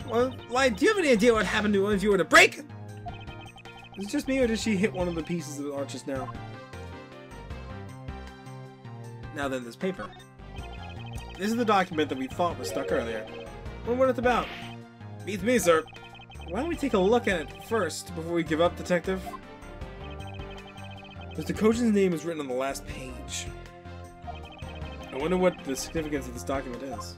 Well, do you have any idea what happened to one if you were to break? Is it just me, or did she hit one of the pieces of art just now? Now then, this paper. This is the document that we thought was stuck earlier. Wonder what it's about. Beats me, sir. Why don't we take a look at it first before we give up, Detective? Mr. Cochin's name is written on the last page. I wonder what the significance of this document is.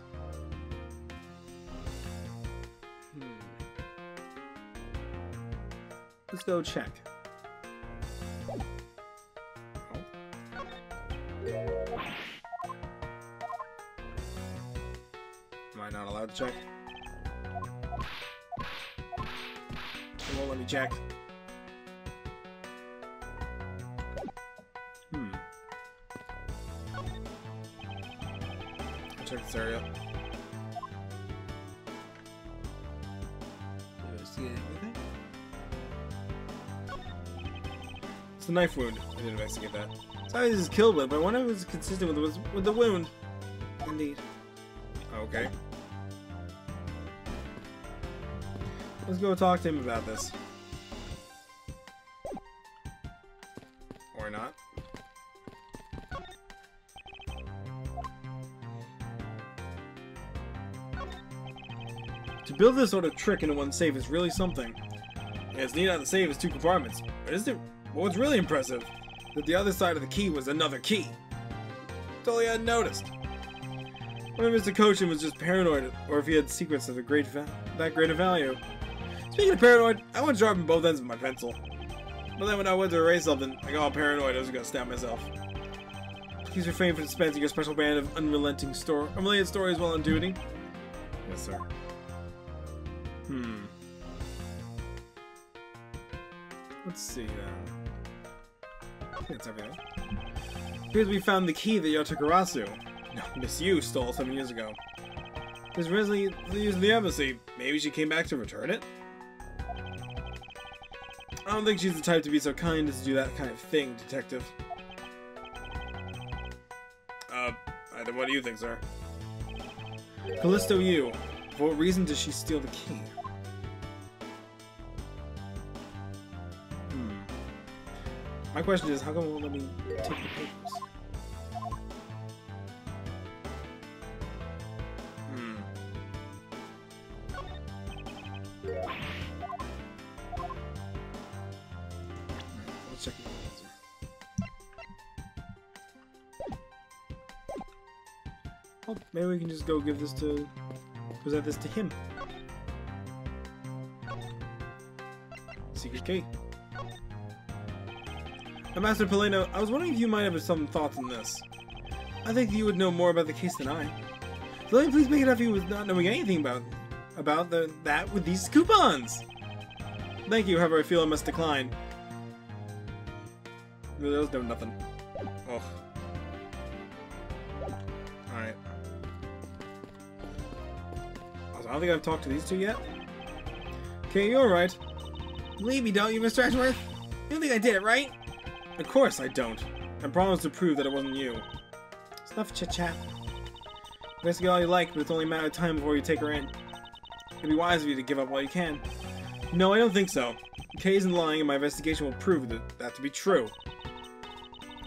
Let's go check. Am I not allowed to check? It won't let me check. I'll check this area. Did I see anything? It's the knife wound. I didn't investigate that. Sorry this is killed with, but I wonder if it was consistent with the wound. Indeed. Okay. Let's go talk to him about this. Or not. To build this sort of trick into one safe is really something. And it's neat how the safe has 2 compartments. But what's really impressive that the other side of the key was another key. Totally hadn't noticed. I wonder if Mr. Cochin was just paranoid, or if he had secrets of that great of value. Speaking of paranoid, I once sharpened both ends of my pencil. But then when I went to erase something, I got all paranoid I was gonna stab myself. Please refrain from dispensing your special band of unrelenting stories while on duty. Yes, sir. Let's see, I think that's everything. Here's we found the key that Yotogarasu, no, Miss Yu, stole 7 years ago. It's originally used in the embassy. Maybe she came back to return it? I don't think she's the type to be so kind as to do that kind of thing, Detective. Either what do you think, sir? Callisto Yu, for what reason does she steal the key? My question is, how come it won't let me take the papers? Let's check the answer. Oh, maybe we can just go give this to... present this to him. Secret key. Master Polino, I was wondering if you might have some thoughts on this. I think you would know more about the case than I. So let me please make it up for you with not knowing anything about that with these coupons! Thank you, however I feel I must decline. Really, those know nothing. Oh. Alright. I don't think I've talked to these two yet. Okay, you're right. Believe me, don't you, Mr. Edgeworth? You don't think I did it, right? Of course I don't. I promise to prove that it wasn't you. It's enough chit-chat. Investigate all you like, but it's only a matter of time before you take her in. It'd be wise of you to give up while you can. No, I don't think so. Kay isn't lying, and my investigation will prove that to be true.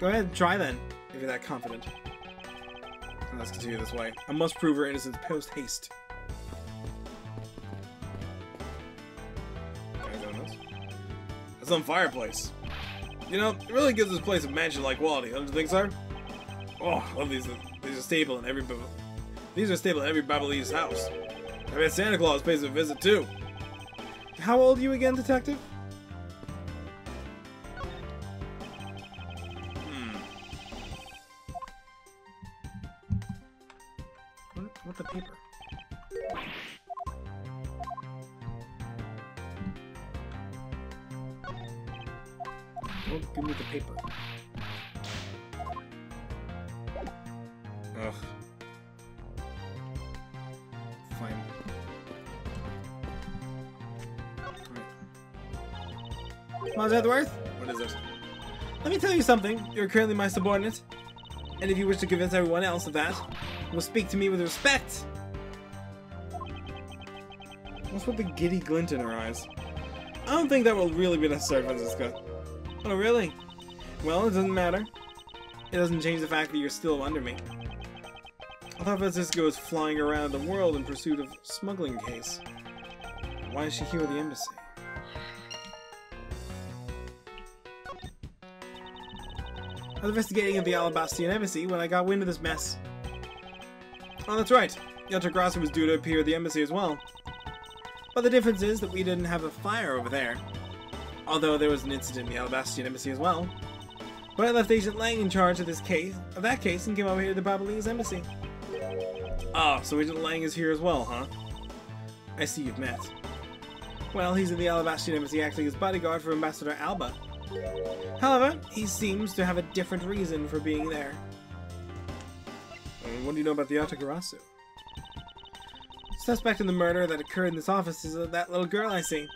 Go ahead and try then, if you're that confident. And let's continue this way. I must prove her innocence post-haste. Can I go this? That's some fireplace. You know, it really gives this place a mansion-like quality, don't you think, sir? Oh, I love these. These are stable in every Babalese house. I bet Santa Claus pays a visit too. How old are you again, Detective? What the paper? Don't give me the paper. Ugh. Fine. Miles Edgeworth? What is it? Let me tell you something. You're currently my subordinate. And if you wish to convince everyone else of that, you will speak to me with respect. What's with the giddy glint in her eyes? I don't think that will really be necessary, Francisca. Oh, really? Well, it doesn't matter. It doesn't change the fact that you're still under me. I thought Francisco was flying around the world in pursuit of a smuggling case. Why is she here with the embassy? I was investigating at the Alabastian embassy when I got wind of this mess. Oh, that's right. Yotogarasu was due to appear at the embassy as well. But the difference is that we didn't have a fire over there. Although there was an incident in the Alabastian embassy as well. But I left Agent Lang in charge of that case and came over here to the Babalese embassy. Ah, so Agent Lang is here as well, huh? I see you've met. Well, he's in the Alabastian embassy acting as bodyguard for Ambassador Alba. However, he seems to have a different reason for being there. What do you know about the Yotogarasu? Suspect in the murder that occurred in this office is that little girl I see.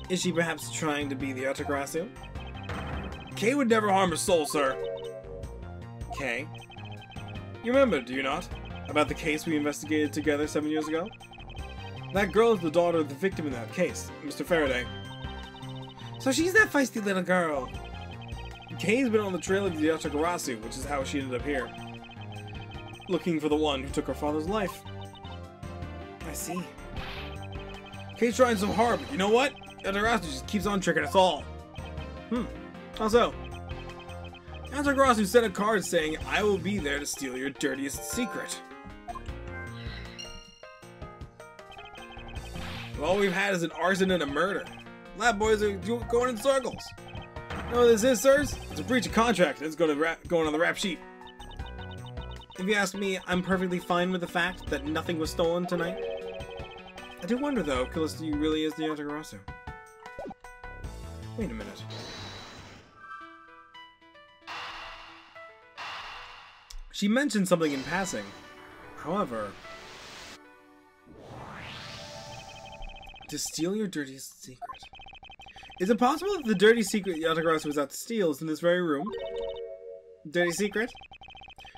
Is she perhaps trying to be the Yotogarasu? Kay would never harm a soul, sir. Kay? You remember, do you not? About the case we investigated together 7 years ago? That girl is the daughter of the victim in that case, Mr. Faraday. So she's that feisty little girl. Kay's been on the trail of the Yotogarasu, which is how she ended up here. Looking for the one who took her father's life. I see. Kay's trying so hard, but you know what? Yotogarasu just keeps on tricking us all. How so? Yotogarasu sent a card saying, I will be there to steal your dirtiest secret. All we've had is an arson and a murder. Lab boys are going in circles. You know what this is, sirs? It's a breach of contract. It's going on the rap sheet. If you ask me, I'm perfectly fine with the fact that nothing was stolen tonight. I do wonder, though, if Callisto really is the Yotogarasu. Wait a minute. She mentioned something in passing. However, to steal your dirtiest secret. Is it possible that the dirty secret Yatagarasu was out to steal is in this very room? Dirty secret?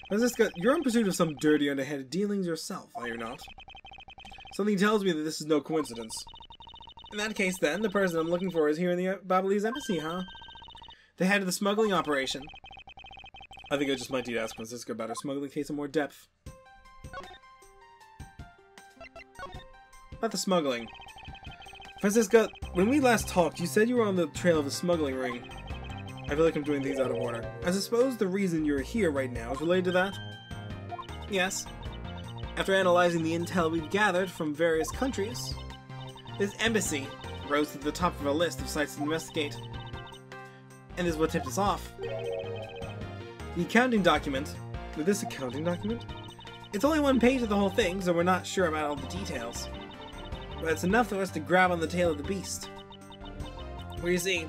Francisca, you're in pursuit of some dirty, underhanded dealings yourself, are you not? Something tells me that this is no coincidence. In that case, then, the person I'm looking for is here in the Ablaze embassy, huh? The head of the smuggling operation. I think I just might need to ask Francisca about her smuggling case in more depth. About the smuggling. Francisca, when we last talked, you said you were on the trail of the smuggling ring. I feel like I'm doing things out of order. I suppose the reason you're here right now is related to that? Yes. After analyzing the intel we've gathered from various countries, this embassy rose to the top of a list of sites to investigate. And this is what tipped us off. The accounting document. This accounting document? It's only one page of the whole thing, so we're not sure about all the details. But it's enough for us to grab on the tail of the beast. Well, you see,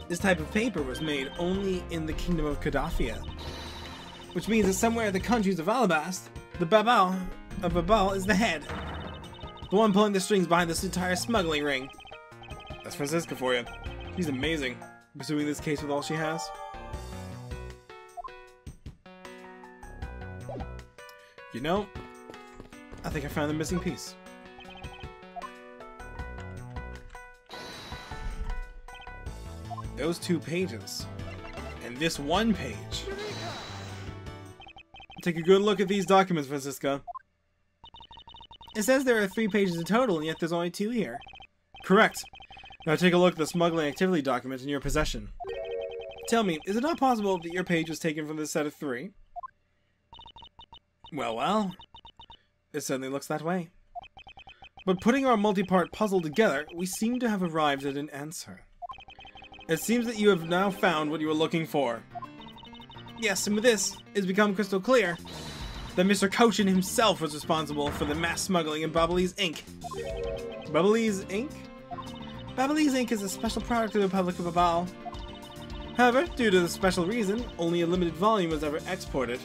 this type of paper was made only in the kingdom of Kadafia. Which means that somewhere in the countries of Alabast, the Babal of Babal is the head. The one pulling the strings behind this entire smuggling ring. That's Francisca for you. She's amazing, pursuing this case with all she has. You know, I think I found the missing piece. Those 2 pages. And this 1 page. Take a good look at these documents, Francisca. It says there are 3 pages in total, and yet there's only 2 here. Correct. Now take a look at the smuggling activity document in your possession. Tell me, is it not possible that your page was taken from this set of 3? Well. It certainly looks that way. But putting our multi-part puzzle together, we seem to have arrived at an answer. It seems that you have now found what you were looking for. Yes, and with this, it's become crystal clear that Mr. Cochin himself was responsible for the mass smuggling in Ablaze Inc. Ablaze Inc? Ablaze Inc. is a special product of the Republic of Babal. However, due to the special reason, only a limited volume was ever exported.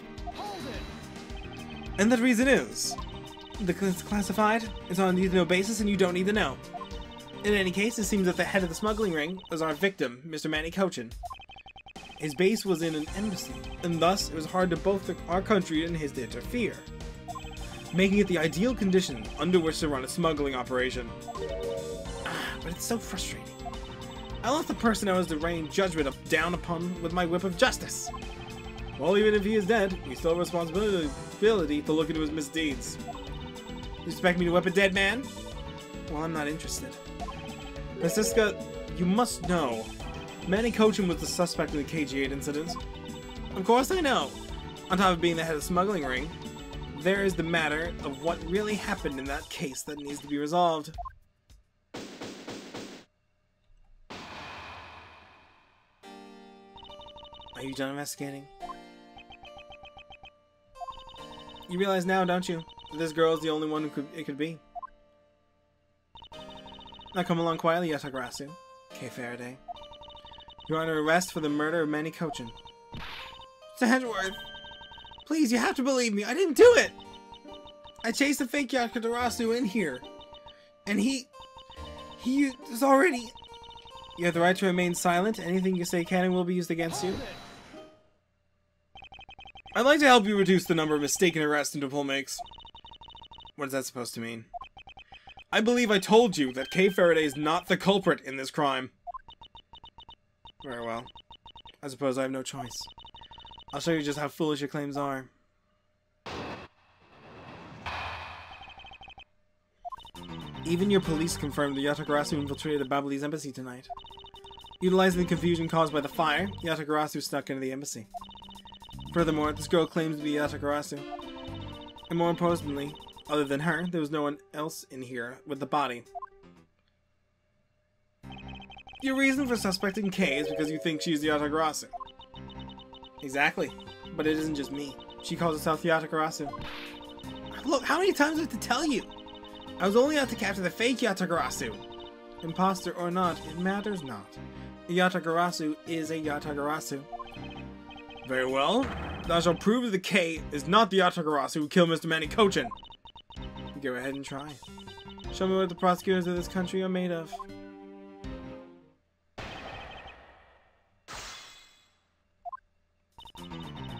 And that reason is, it's classified, it's on a need-to-know basis, and you don't need to know. In any case, it seems that the head of the smuggling ring was our victim, Mr. Manny Cochin. His base was in an embassy, and thus it was hard to both our country and his to interfere, making it the ideal condition under which to run a smuggling operation. But it's so frustrating. I lost the person I was to rain judgment down upon with my whip of justice. Well, even if he is dead, we still have responsibility to look into his misdeeds. You expect me to whip a dead man? Well, I'm not interested. Francisca, you must know, Manny Cochin was the suspect in the KG-8 incident. Of course I know. On top of being the head of the smuggling ring, there is the matter of what really happened in that case that needs to be resolved. Are you done investigating? You realize now, don't you, that this girl is the only one who it could be? Now come along quietly, Yatagarasu. Kay Faraday. You're under arrest for the murder of Manny Cochin. Mr. Edgeworth! Please, you have to believe me, I didn't do it! I chased the fake Yatagarasu in here. And he is already... You have the right to remain silent. Anything you say can and will be used against you. I'd like to help you reduce the number of mistaken arrests Interpol makes. What is that supposed to mean? I believe I told you that Kay Faraday is not the culprit in this crime. Very well. I suppose I have no choice. I'll show you just how foolish your claims are. Even your police confirmed that Yatagarasu infiltrated the Ablaze embassy tonight. Utilizing the confusion caused by the fire, Yatagarasu snuck into the embassy. Furthermore, this girl claims to be Yatagarasu. And more importantly, other than her, there was no one else in here with the body. Your reason for suspecting Kay is because you think she's Yatagarasu. Exactly. But it isn't just me. She calls herself Yatagarasu. Look, how many times do I have to tell you? I was only out to capture the fake Yatagarasu. Imposter or not, it matters not. Yatagarasu is a Yatagarasu. Very well. Thou shalt prove that the K is not the Yatagarasu who killed Mr. Manny Cochin. Go ahead and try. Show me what the prosecutors of this country are made of.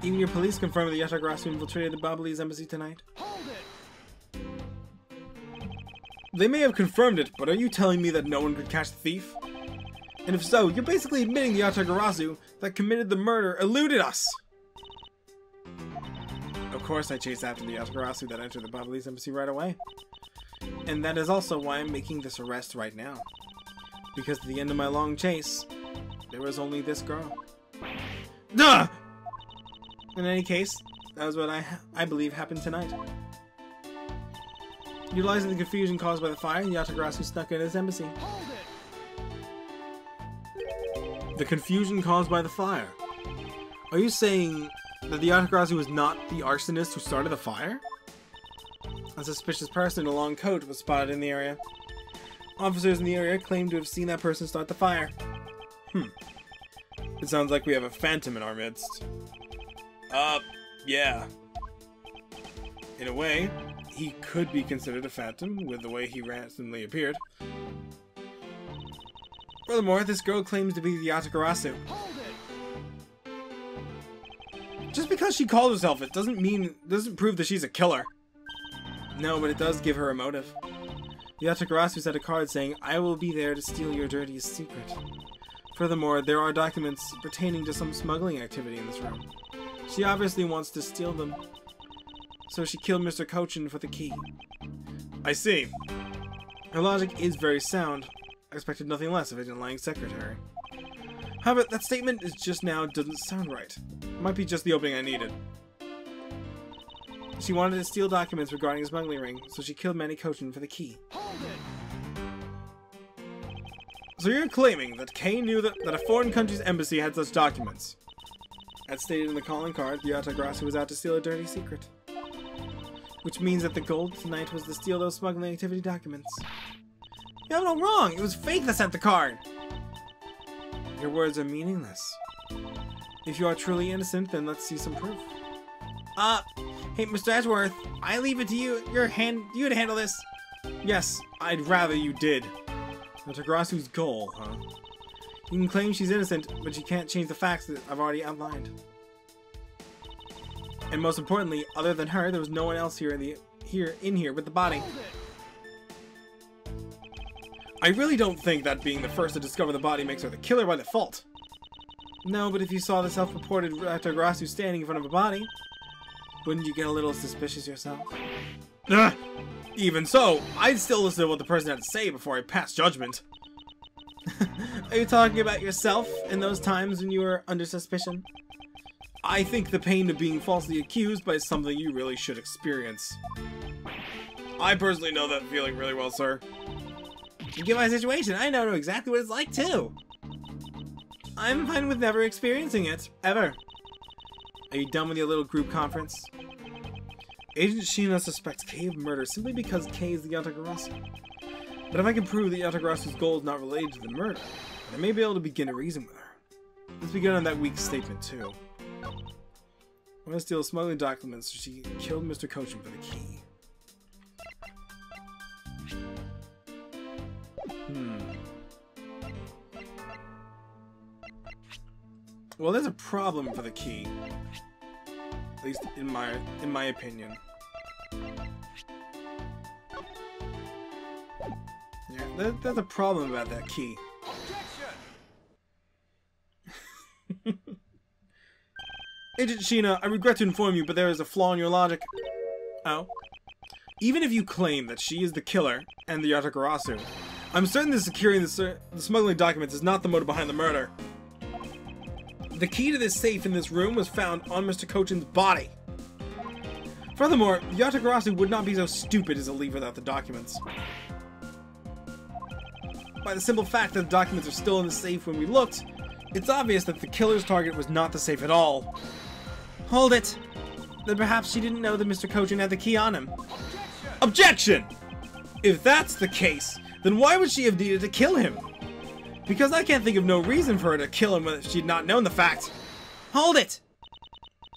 Even your police confirm that Yatagarasu infiltrated the Ablaze embassy tonight. Hold it! They may have confirmed it, but are you telling me that no one could catch the thief? And if so, you're basically admitting the Yatagarasu that committed the murder eluded us! Of course I chased after the Yatagarasu that entered the Ablaze embassy right away. And that is also why I'm making this arrest right now. Because at the end of my long chase, there was only this girl. Duh! In any case, that was what I believe happened tonight. Utilizing the confusion caused by the fire, Yatagarasu snuck in his embassy. Hold it! The confusion caused by the fire? Are you saying that the Yatagarasu was not the arsonist who started the fire? A suspicious person in a long coat was spotted in the area. Officers in the area claim to have seen that person start the fire. It sounds like we have a phantom in our midst. Yeah. In a way, he could be considered a phantom with the way he randomly appeared. Furthermore, this girl claims to be the Yatagarasu. Hold it! Just because she called herself it doesn't prove that she's a killer. No, but it does give her a motive. The Yatagarasu's had a card saying, "I will be there to steal your dirtiest secret." Furthermore, there are documents pertaining to some smuggling activity in this room. She obviously wants to steal them. So she killed Mr. Cochin for the key. I see. Her logic is very sound. I expected nothing less of Agent Lang's secretary. However, that statement is just now doesn't sound right. It might be just the opening I needed. She wanted to steal documents regarding a smuggling ring, so she killed Manny Cochin for the key. Hold it! So you're claiming that Kay knew that a foreign country's embassy had such documents? As stated in the calling card, the Yatagarasu was out to steal a dirty secret. Which means that the goal tonight was to steal those smuggling activity documents. You have it all wrong! It was fake that sent the card! Your words are meaningless. If you are truly innocent, then let's see some proof. Hey, Mr. Edgeworth, I leave it to you. You to handle this. Yes, I'd rather you did. Yatagarasu's goal, huh? You can claim she's innocent, but you can't change the facts that I've already outlined. And most importantly, other than her, there was no one else here in here with the body. I really don't think that being the first to discover the body makes her the killer by default. No, but if you saw the self-reported Yatagarasu standing in front of a body, wouldn't you get a little suspicious yourself? Ugh. Even so, I'd still listen to what the person had to say before I pass judgment. Are you talking about yourself in those times when you were under suspicion? I think the pain of being falsely accused by something you really should experience. I personally know that feeling really well, sir. Given my situation, I know exactly what it's like, too. I'm fine with never experiencing it, ever. Are you done with your little group conference? Agent Sheena suspects Kay of murder simply because Kay is the Yatagarasu. But if I can prove that Yatagarasu's goal is not related to the murder, I may be able to begin to reason with her. Let's begin on that weak statement, too. I want to steal smuggling documents so she killed Mr. Cochin for the key. Well, there's a problem for the key. At least in my opinion. Yeah, there's a problem about that key. Agent Sheena, I regret to inform you, but there is a flaw in your logic. Oh? Even if you claim that she is the killer and the Yatagarasu, I'm certain that securing the smuggling documents is not the motive behind the murder. The key to this safe in this room was found on Mr. Cochin's body. Furthermore, the Yatagarasu would not be so stupid as to leave without the documents. By the simple fact that the documents are still in the safe when we looked, it's obvious that the killer's target was not the safe at all. Hold it! Then perhaps she didn't know that Mr. Cochin had the key on him. Objection! If that's the case, then why would she have needed to kill him? Because I can't think of no reason for her to kill him if she'd not known the fact. Hold it!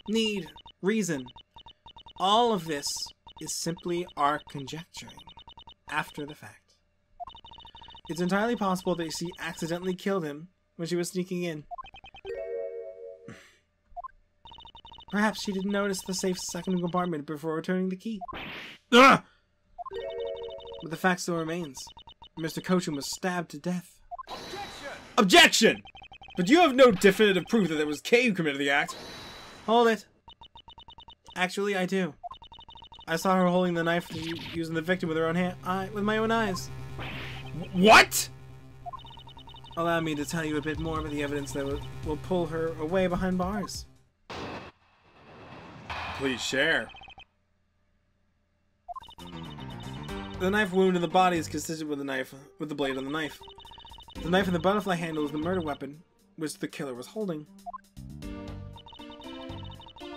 Need, reason. All of this is simply our conjecturing after the fact. It's entirely possible that she accidentally killed him when she was sneaking in. Perhaps she didn't notice the safe's second compartment before returning the key. Ugh! But the fact still remains. Mr. Cochran was stabbed to death. Objection! But you have no definitive proof that it was Kay who committed the act. Hold it. Actually, I do. I saw her holding the knife using the victim with her own hand, with my own eyes. What? Allow me to tell you a bit more about the evidence that will pull her away behind bars. Please share. The knife wound in the body is consistent with the blade on the knife. The knife in the butterfly handle is the murder weapon, which the killer was holding.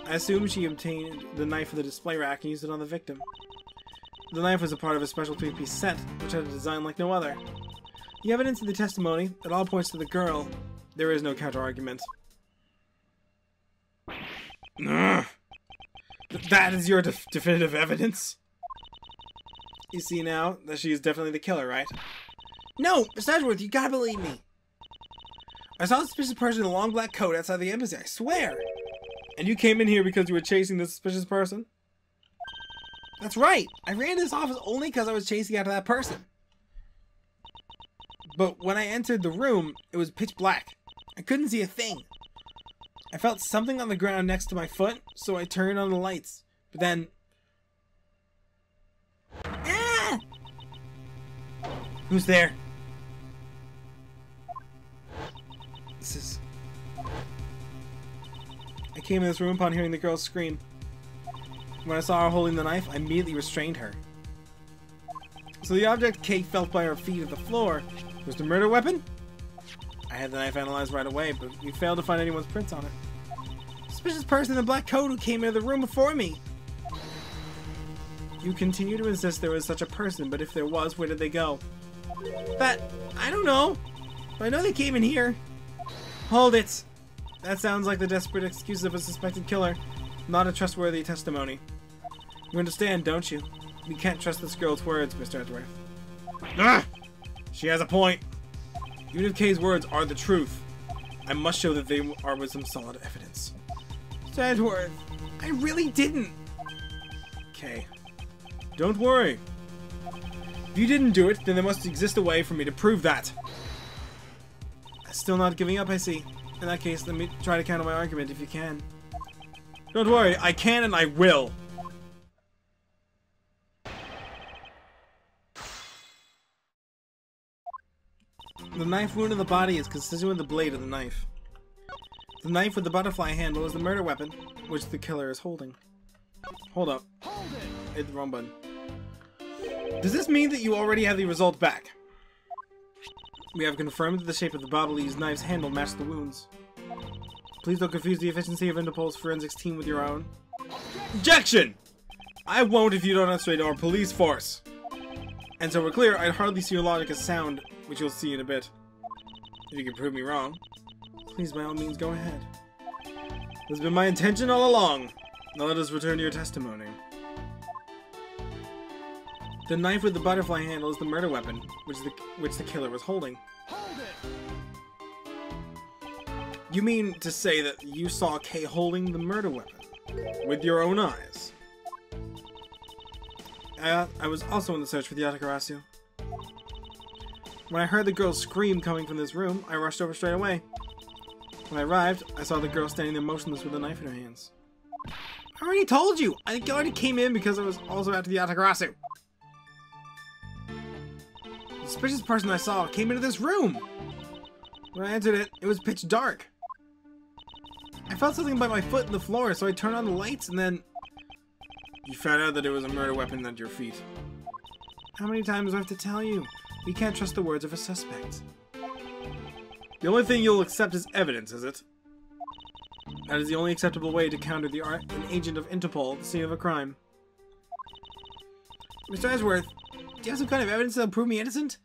I assume she obtained the knife from the display rack and used it on the victim. The knife was a part of a special 3-piece set, which had a design like no other. The evidence in the testimony, it all points to the girl. There is no counter-argument. That is your definitive evidence? You see now that she is definitely the killer, right? No, Mr. Edgeworth, you gotta believe me. I saw a suspicious person in a long black coat outside the embassy, I swear. And you came in here because you were chasing the suspicious person? That's right. I ran to this office only because I was chasing after that person. But when I entered the room, it was pitch black. I couldn't see a thing. I felt something on the ground next to my foot, so I turned on the lights. But then... Ah! Who's there? This is... I came in this room upon hearing the girl's scream. When I saw her holding the knife, I immediately restrained her. So the object Kate felt by her feet at the floor was the murder weapon? I had the knife analyzed right away, but we failed to find anyone's prints on it. Suspicious person in the black coat who came into the room before me. You continue to insist there was such a person, but if there was, where did they go? I don't know. But I know they came in here. Hold it. That sounds like the desperate excuse of a suspected killer, not a trustworthy testimony. You understand, don't you? We can't trust this girl's words, Mr. Edgeworth. Ah! She has a point. Even if Kay's words are the truth, I must show that they are with some solid evidence. Mr. Edgeworth, I really didn't. Kay, don't worry. If you didn't do it, then there must exist a way for me to prove that. Still not giving up, I see. In that case, let me try to counter my argument if you can. Don't worry, I can and I will. The knife wound in the body is consistent with the blade of the knife. The knife with the butterfly handle is the murder weapon, which the killer is holding. Hold up. Hold it! Hit the wrong button. Does this mean that you already have the result back? We have confirmed that the shape of the Ablaze knife's handle matched the wounds. Please don't confuse the efficiency of Interpol's forensics team with your own. Objection! I won't if you don't demonstrate our police force. And so we're clear, I'd hardly see your logic as sound, which you'll see in a bit. If you can prove me wrong, please by all means go ahead. This has been my intention all along. Now let us return to your testimony. The knife with the butterfly handle is the murder weapon, which the killer was holding. Hold it! You mean to say that you saw Kay holding the murder weapon with your own eyes? I was also on the search for the Atagarasu. When I heard the girl's scream coming from this room, I rushed over straight away. When I arrived, I saw the girl standing there motionless with a knife in her hands. I already told you! I already came in because I was also after the Atagarasu. The suspicious person I saw came into this room! When I entered it, it was pitch dark. I felt something by my foot in the floor, so I turned on the lights and then... You found out that it was a murder weapon at your feet. How many times do I have to tell you? We can't trust the words of a suspect. The only thing you'll accept is evidence, is it? That is the only acceptable way to counter an agent of Interpol at the scene of a crime. Mr. Edgeworth, do you have some kind of evidence that'll prove me innocent?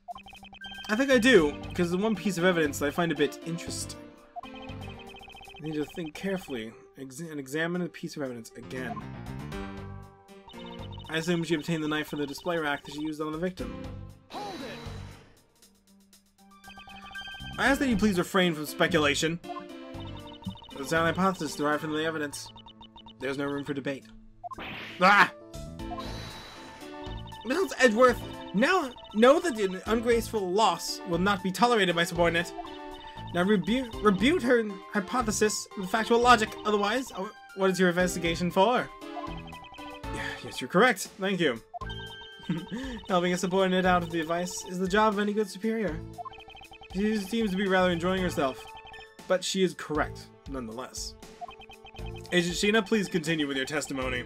I think I do, because the one piece of evidence that I find a bit interesting. I need to think carefully and examine the piece of evidence again. I assume she obtained the knife from the display rack that she used on the victim. Hold it. I ask that you please refrain from speculation. The sound hypothesis derived from the evidence. There's no room for debate. Ah! Miles Edgeworth, now know that an ungraceful loss will not be tolerated by subordinate. Now rebuke her hypothesis with factual logic. Otherwise, what is your investigation for? Yes, you're correct. Thank you. Helping a subordinate out of the advice is the job of any good superior. She seems to be rather enjoying herself, but she is correct, nonetheless. Agent Sheena, please continue with your testimony.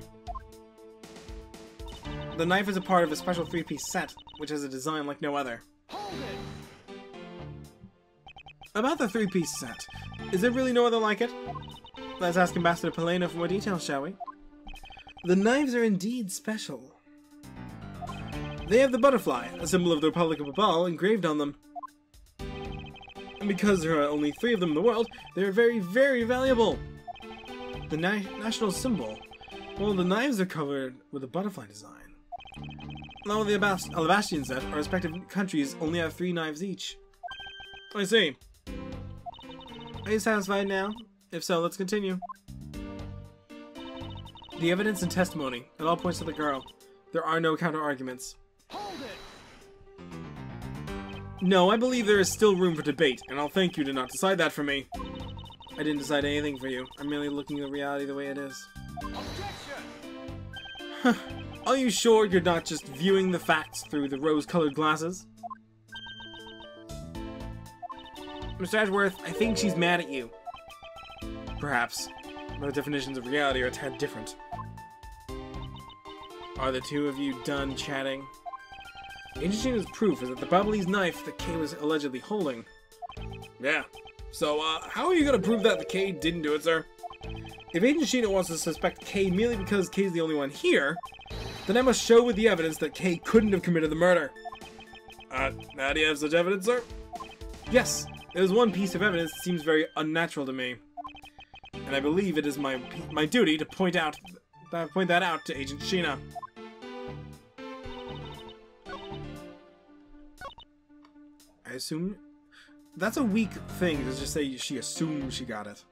The knife is a part of a special 3-piece set, which has a design like no other. Hold it. About the 3-piece set, is there really no other like it? Let's ask Ambassador Palena for more details, shall we? The knives are indeed special. They have the butterfly, a symbol of the Republic of Babal, engraved on them. And because there are only 3 of them in the world, they are very, very valuable. The national symbol. Well, the knives are covered with a butterfly design. Along with the Alabastian set, our respective countries only have 3 knives each. I see. Are you satisfied now? If so, let's continue. The evidence and testimony, it all points to the girl. There are no counter-arguments. Hold it. No, I believe there is still room for debate, and I'll thank you to not decide that for me. I didn't decide anything for you. I'm merely looking at reality the way it is. Objection. Are you sure you're not just viewing the facts through the rose-colored glasses? Mr. Edgeworth, I think she's mad at you. Perhaps. Our definitions of reality are a tad different. Are the 2 of you done chatting? Agent Sheena's proof is that the Ablaze knife that Kay was allegedly holding. Yeah. So, how are you gonna prove that the Kay didn't do it, sir? If Agent Sheena wants to suspect Kay merely because Kay's the only one here, then I must show with the evidence that Kay couldn't have committed the murder. How do you have such evidence, sir? Yes, there's one piece of evidence that seems very unnatural to me. And I believe it is my duty to point that out to Agent Sheena. I assume... That's a weak thing to just say she assumes she got it.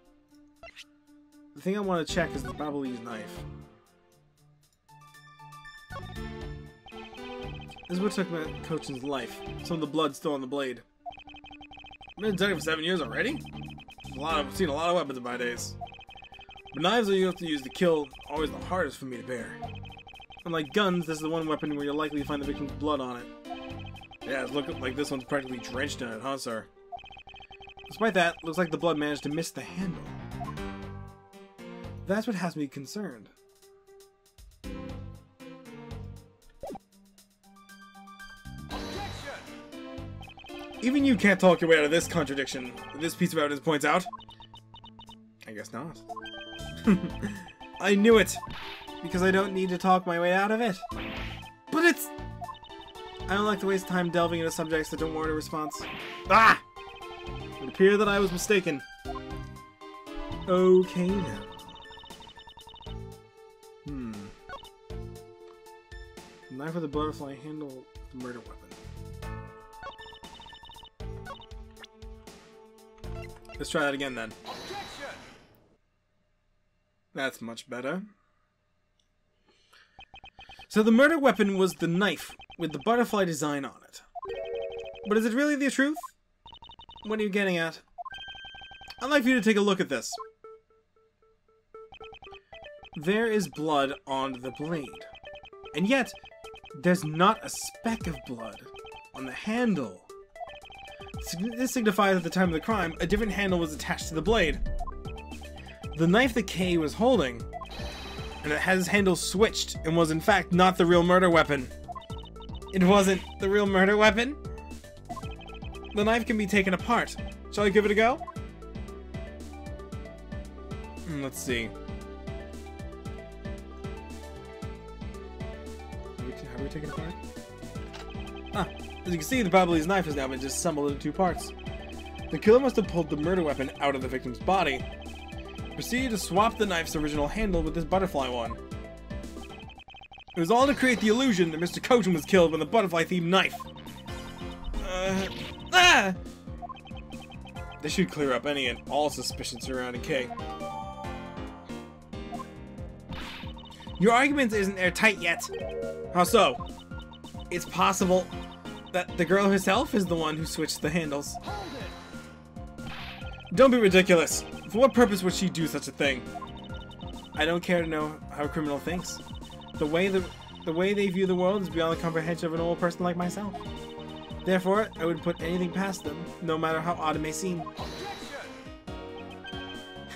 The thing I want to check is the Ablaze knife. This is what took Cochin's life. Some of the blood still on the blade. I've been a detective for 7 years already? I've seen a lot of weapons in my days. But knives that you have to use to kill are always the hardest for me to bear. Unlike guns, this is the one weapon where you're likely to find the victim's blood on it. Yeah, it's looking like this one's practically drenched in it, huh, sir? Despite that, looks like the blood managed to miss the handle. That's what has me concerned. Objection. Even you can't talk your way out of this contradiction, this piece of evidence points out. I guess not. I knew it! Because I don't need to talk my way out of it. But it's... I don't like to waste time delving into subjects that don't warrant a response. Ah! It would appear that I was mistaken. Okay then. Knife with a butterfly handle, the murder weapon. Let's try that again then. Objection. That's much better. So the murder weapon was the knife with the butterfly design on it. But is it really the truth? What are you getting at? I'd like for you to take a look at this. There is blood on the blade. And yet, there's not a speck of blood on the handle. This signifies at the time of the crime, a different handle was attached to the blade. The knife that Kay was holding, and it has its handle switched, and was in fact not the real murder weapon. It wasn't the real murder weapon? The knife can be taken apart. Shall I give it a go? Let's see. How do we take it apart? Ah, as you can see, the Babylese knife has now been disassembled into 2 parts. The killer must have pulled the murder weapon out of the victim's body. Proceed to swap the knife's original handle with this butterfly one. It was all to create the illusion that Mr. Kojin was killed with a butterfly-themed knife. This should clear up any and all suspicions surrounding Kay. Your argument isn't airtight yet. How so? It's possible that the girl herself is the one who switched the handles. Hold it! Don't be ridiculous. For what purpose would she do such a thing? I don't care to know how a criminal thinks. The way they view the world is beyond the comprehension of an old person like myself. Therefore, I would put anything past them, no matter how odd it may seem.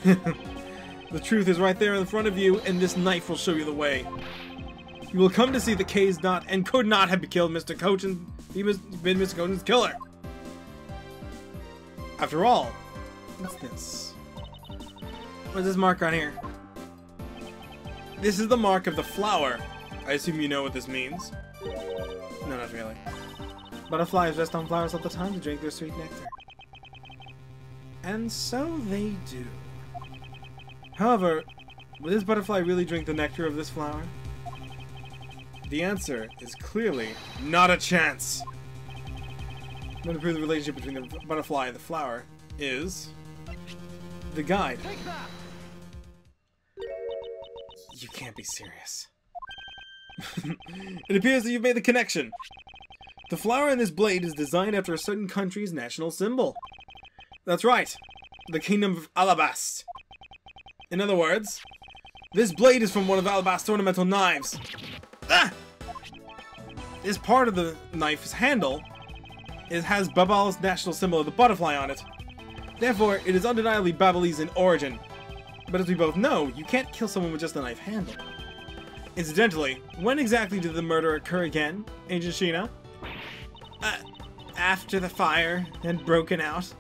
Objection! The truth is right there in front of you, and this knife will show you the way. You will come to see that Kay is not and could not have killed Mr. Kojin. He must have been Mr. Kojin's killer. After all, what's this? What's this mark on here? This is the mark of the flower. I assume you know what this means. No, not really. Butterflies rest on flowers all the time to drink their sweet nectar. And so they do. However, will this butterfly really drink the nectar of this flower? The answer is clearly not a chance. To prove the relationship between the butterfly and the flower is the guide. Take that! You can't be serious. It appears that you've made the connection. The flower in this blade is designed after a certain country's national symbol. That's right, the Kingdom of Alabast. In other words, this blade is from one of Alabast's ornamental knives. Ah! This part of the knife's handle has Babal's national symbol of the butterfly on it. Therefore, it is undeniably Babylese in origin. But as we both know, you can't kill someone with just a knife handle. Incidentally, when exactly did the murder occur again, Agent Sheena? After the fire had broken out.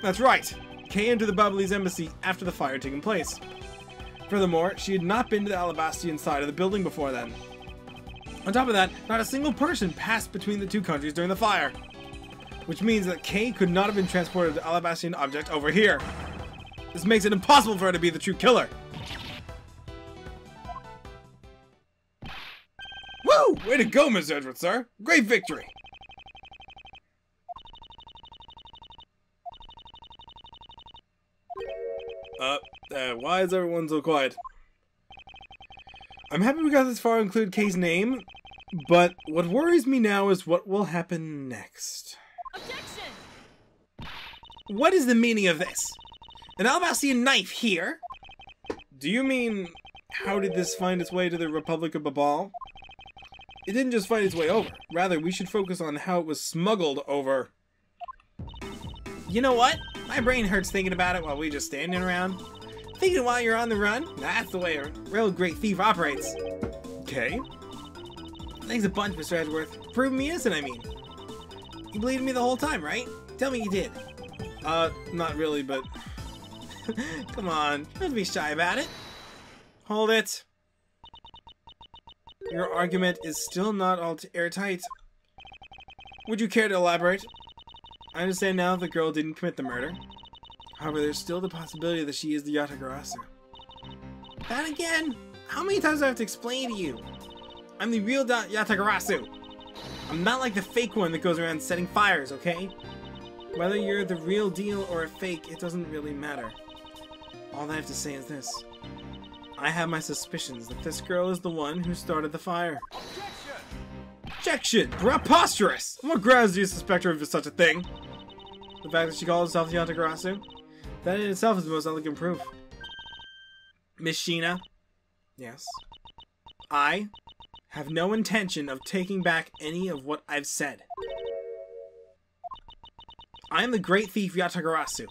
That's right. Kay entered the Babylese embassy after the fire had taken place. Furthermore, she had not been to the Alabastian side of the building before then. On top of that, not a single person passed between the 2 countries during the fire. Which means that Kay could not have been transported the Alabastian object over here. This makes it impossible for her to be the true killer. Woo! Way to go, Miss Edgeworth, sir! Great victory! Why is everyone so quiet? I'm happy we got this far to include Kay's name, but what worries me now is what will happen next. Objection! What is the meaning of this? An Alabastian knife here? Do you mean, how did this find its way to the Republic of Babal? It didn't just find its way over. Rather, we should focus on how it was smuggled over. You know what? My brain hurts thinking about it while we're just standing around. Thinking while you're on the run? That's the way a real great thief operates. Okay. Thanks a bunch, Mr. Edgeworth. Prove me innocent, I mean. You believed in me the whole time, right? Tell me you did. Not really, but... Come on, don't be shy about it. Hold it. Your argument is still not all airtight. Would you care to elaborate? I understand now the girl didn't commit the murder. However, there's still the possibility that she is the Yatagarasu. That again? How many times do I have to explain to you? I'm the real Yatagarasu. I'm not like the fake one that goes around setting fires, okay? Whether you're the real deal or a fake, it doesn't really matter. All I have to say is this. I have my suspicions that this girl is the one who started the fire. Objection! Preposterous! What grounds do you suspect her of such a thing? The fact that she calls herself the Yatagarasu? That in itself is the most elegant proof. Miss Sheena? Yes? I have no intention of taking back any of what I've said. I am the great thief Yatagarasu.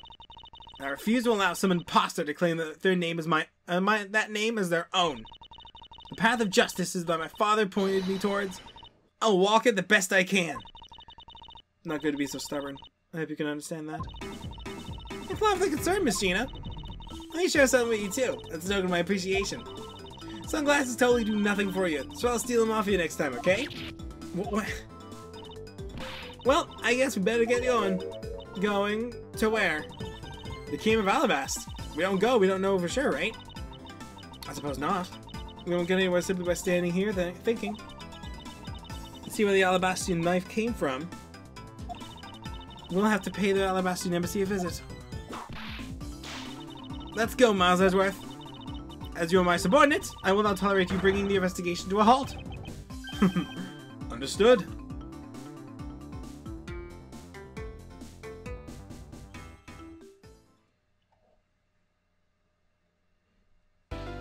I refuse to allow some imposter to claim that their name is that name is their own. The path of justice is that my father pointed me towards. I'll walk it the best I can. Not good to be so stubborn. I hope you can understand that. It's not the concern, Miss Sheena. Let me share something with you too. That's a token of my appreciation. Sunglasses totally do nothing for you, so I'll steal them off you next time, okay? What? Well, I guess we better get going. Going to where? The Kingdom of Alabast. We don't go, we don't know for sure, right? I suppose not. We won't get anywhere simply by standing here thinking. Let's see where the Alabastian knife came from. We'll have to pay the Alabastian embassy a visit. Let's go, Miles Edgeworth. As you are my subordinate, I will not tolerate you bringing the investigation to a halt. Understood.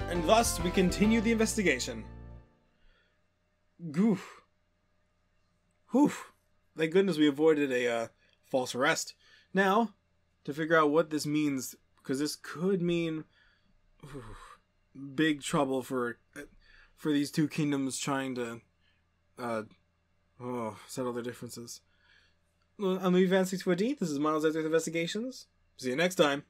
And thus, we continue the investigation. Goof. Whew. Thank goodness we avoided a false arrest. Now, to figure out what this means, because this could mean big trouble for these two kingdoms trying to settle their differences. I'm Louis Van 614. This is Miles Edgeworth Investigations. See you next time.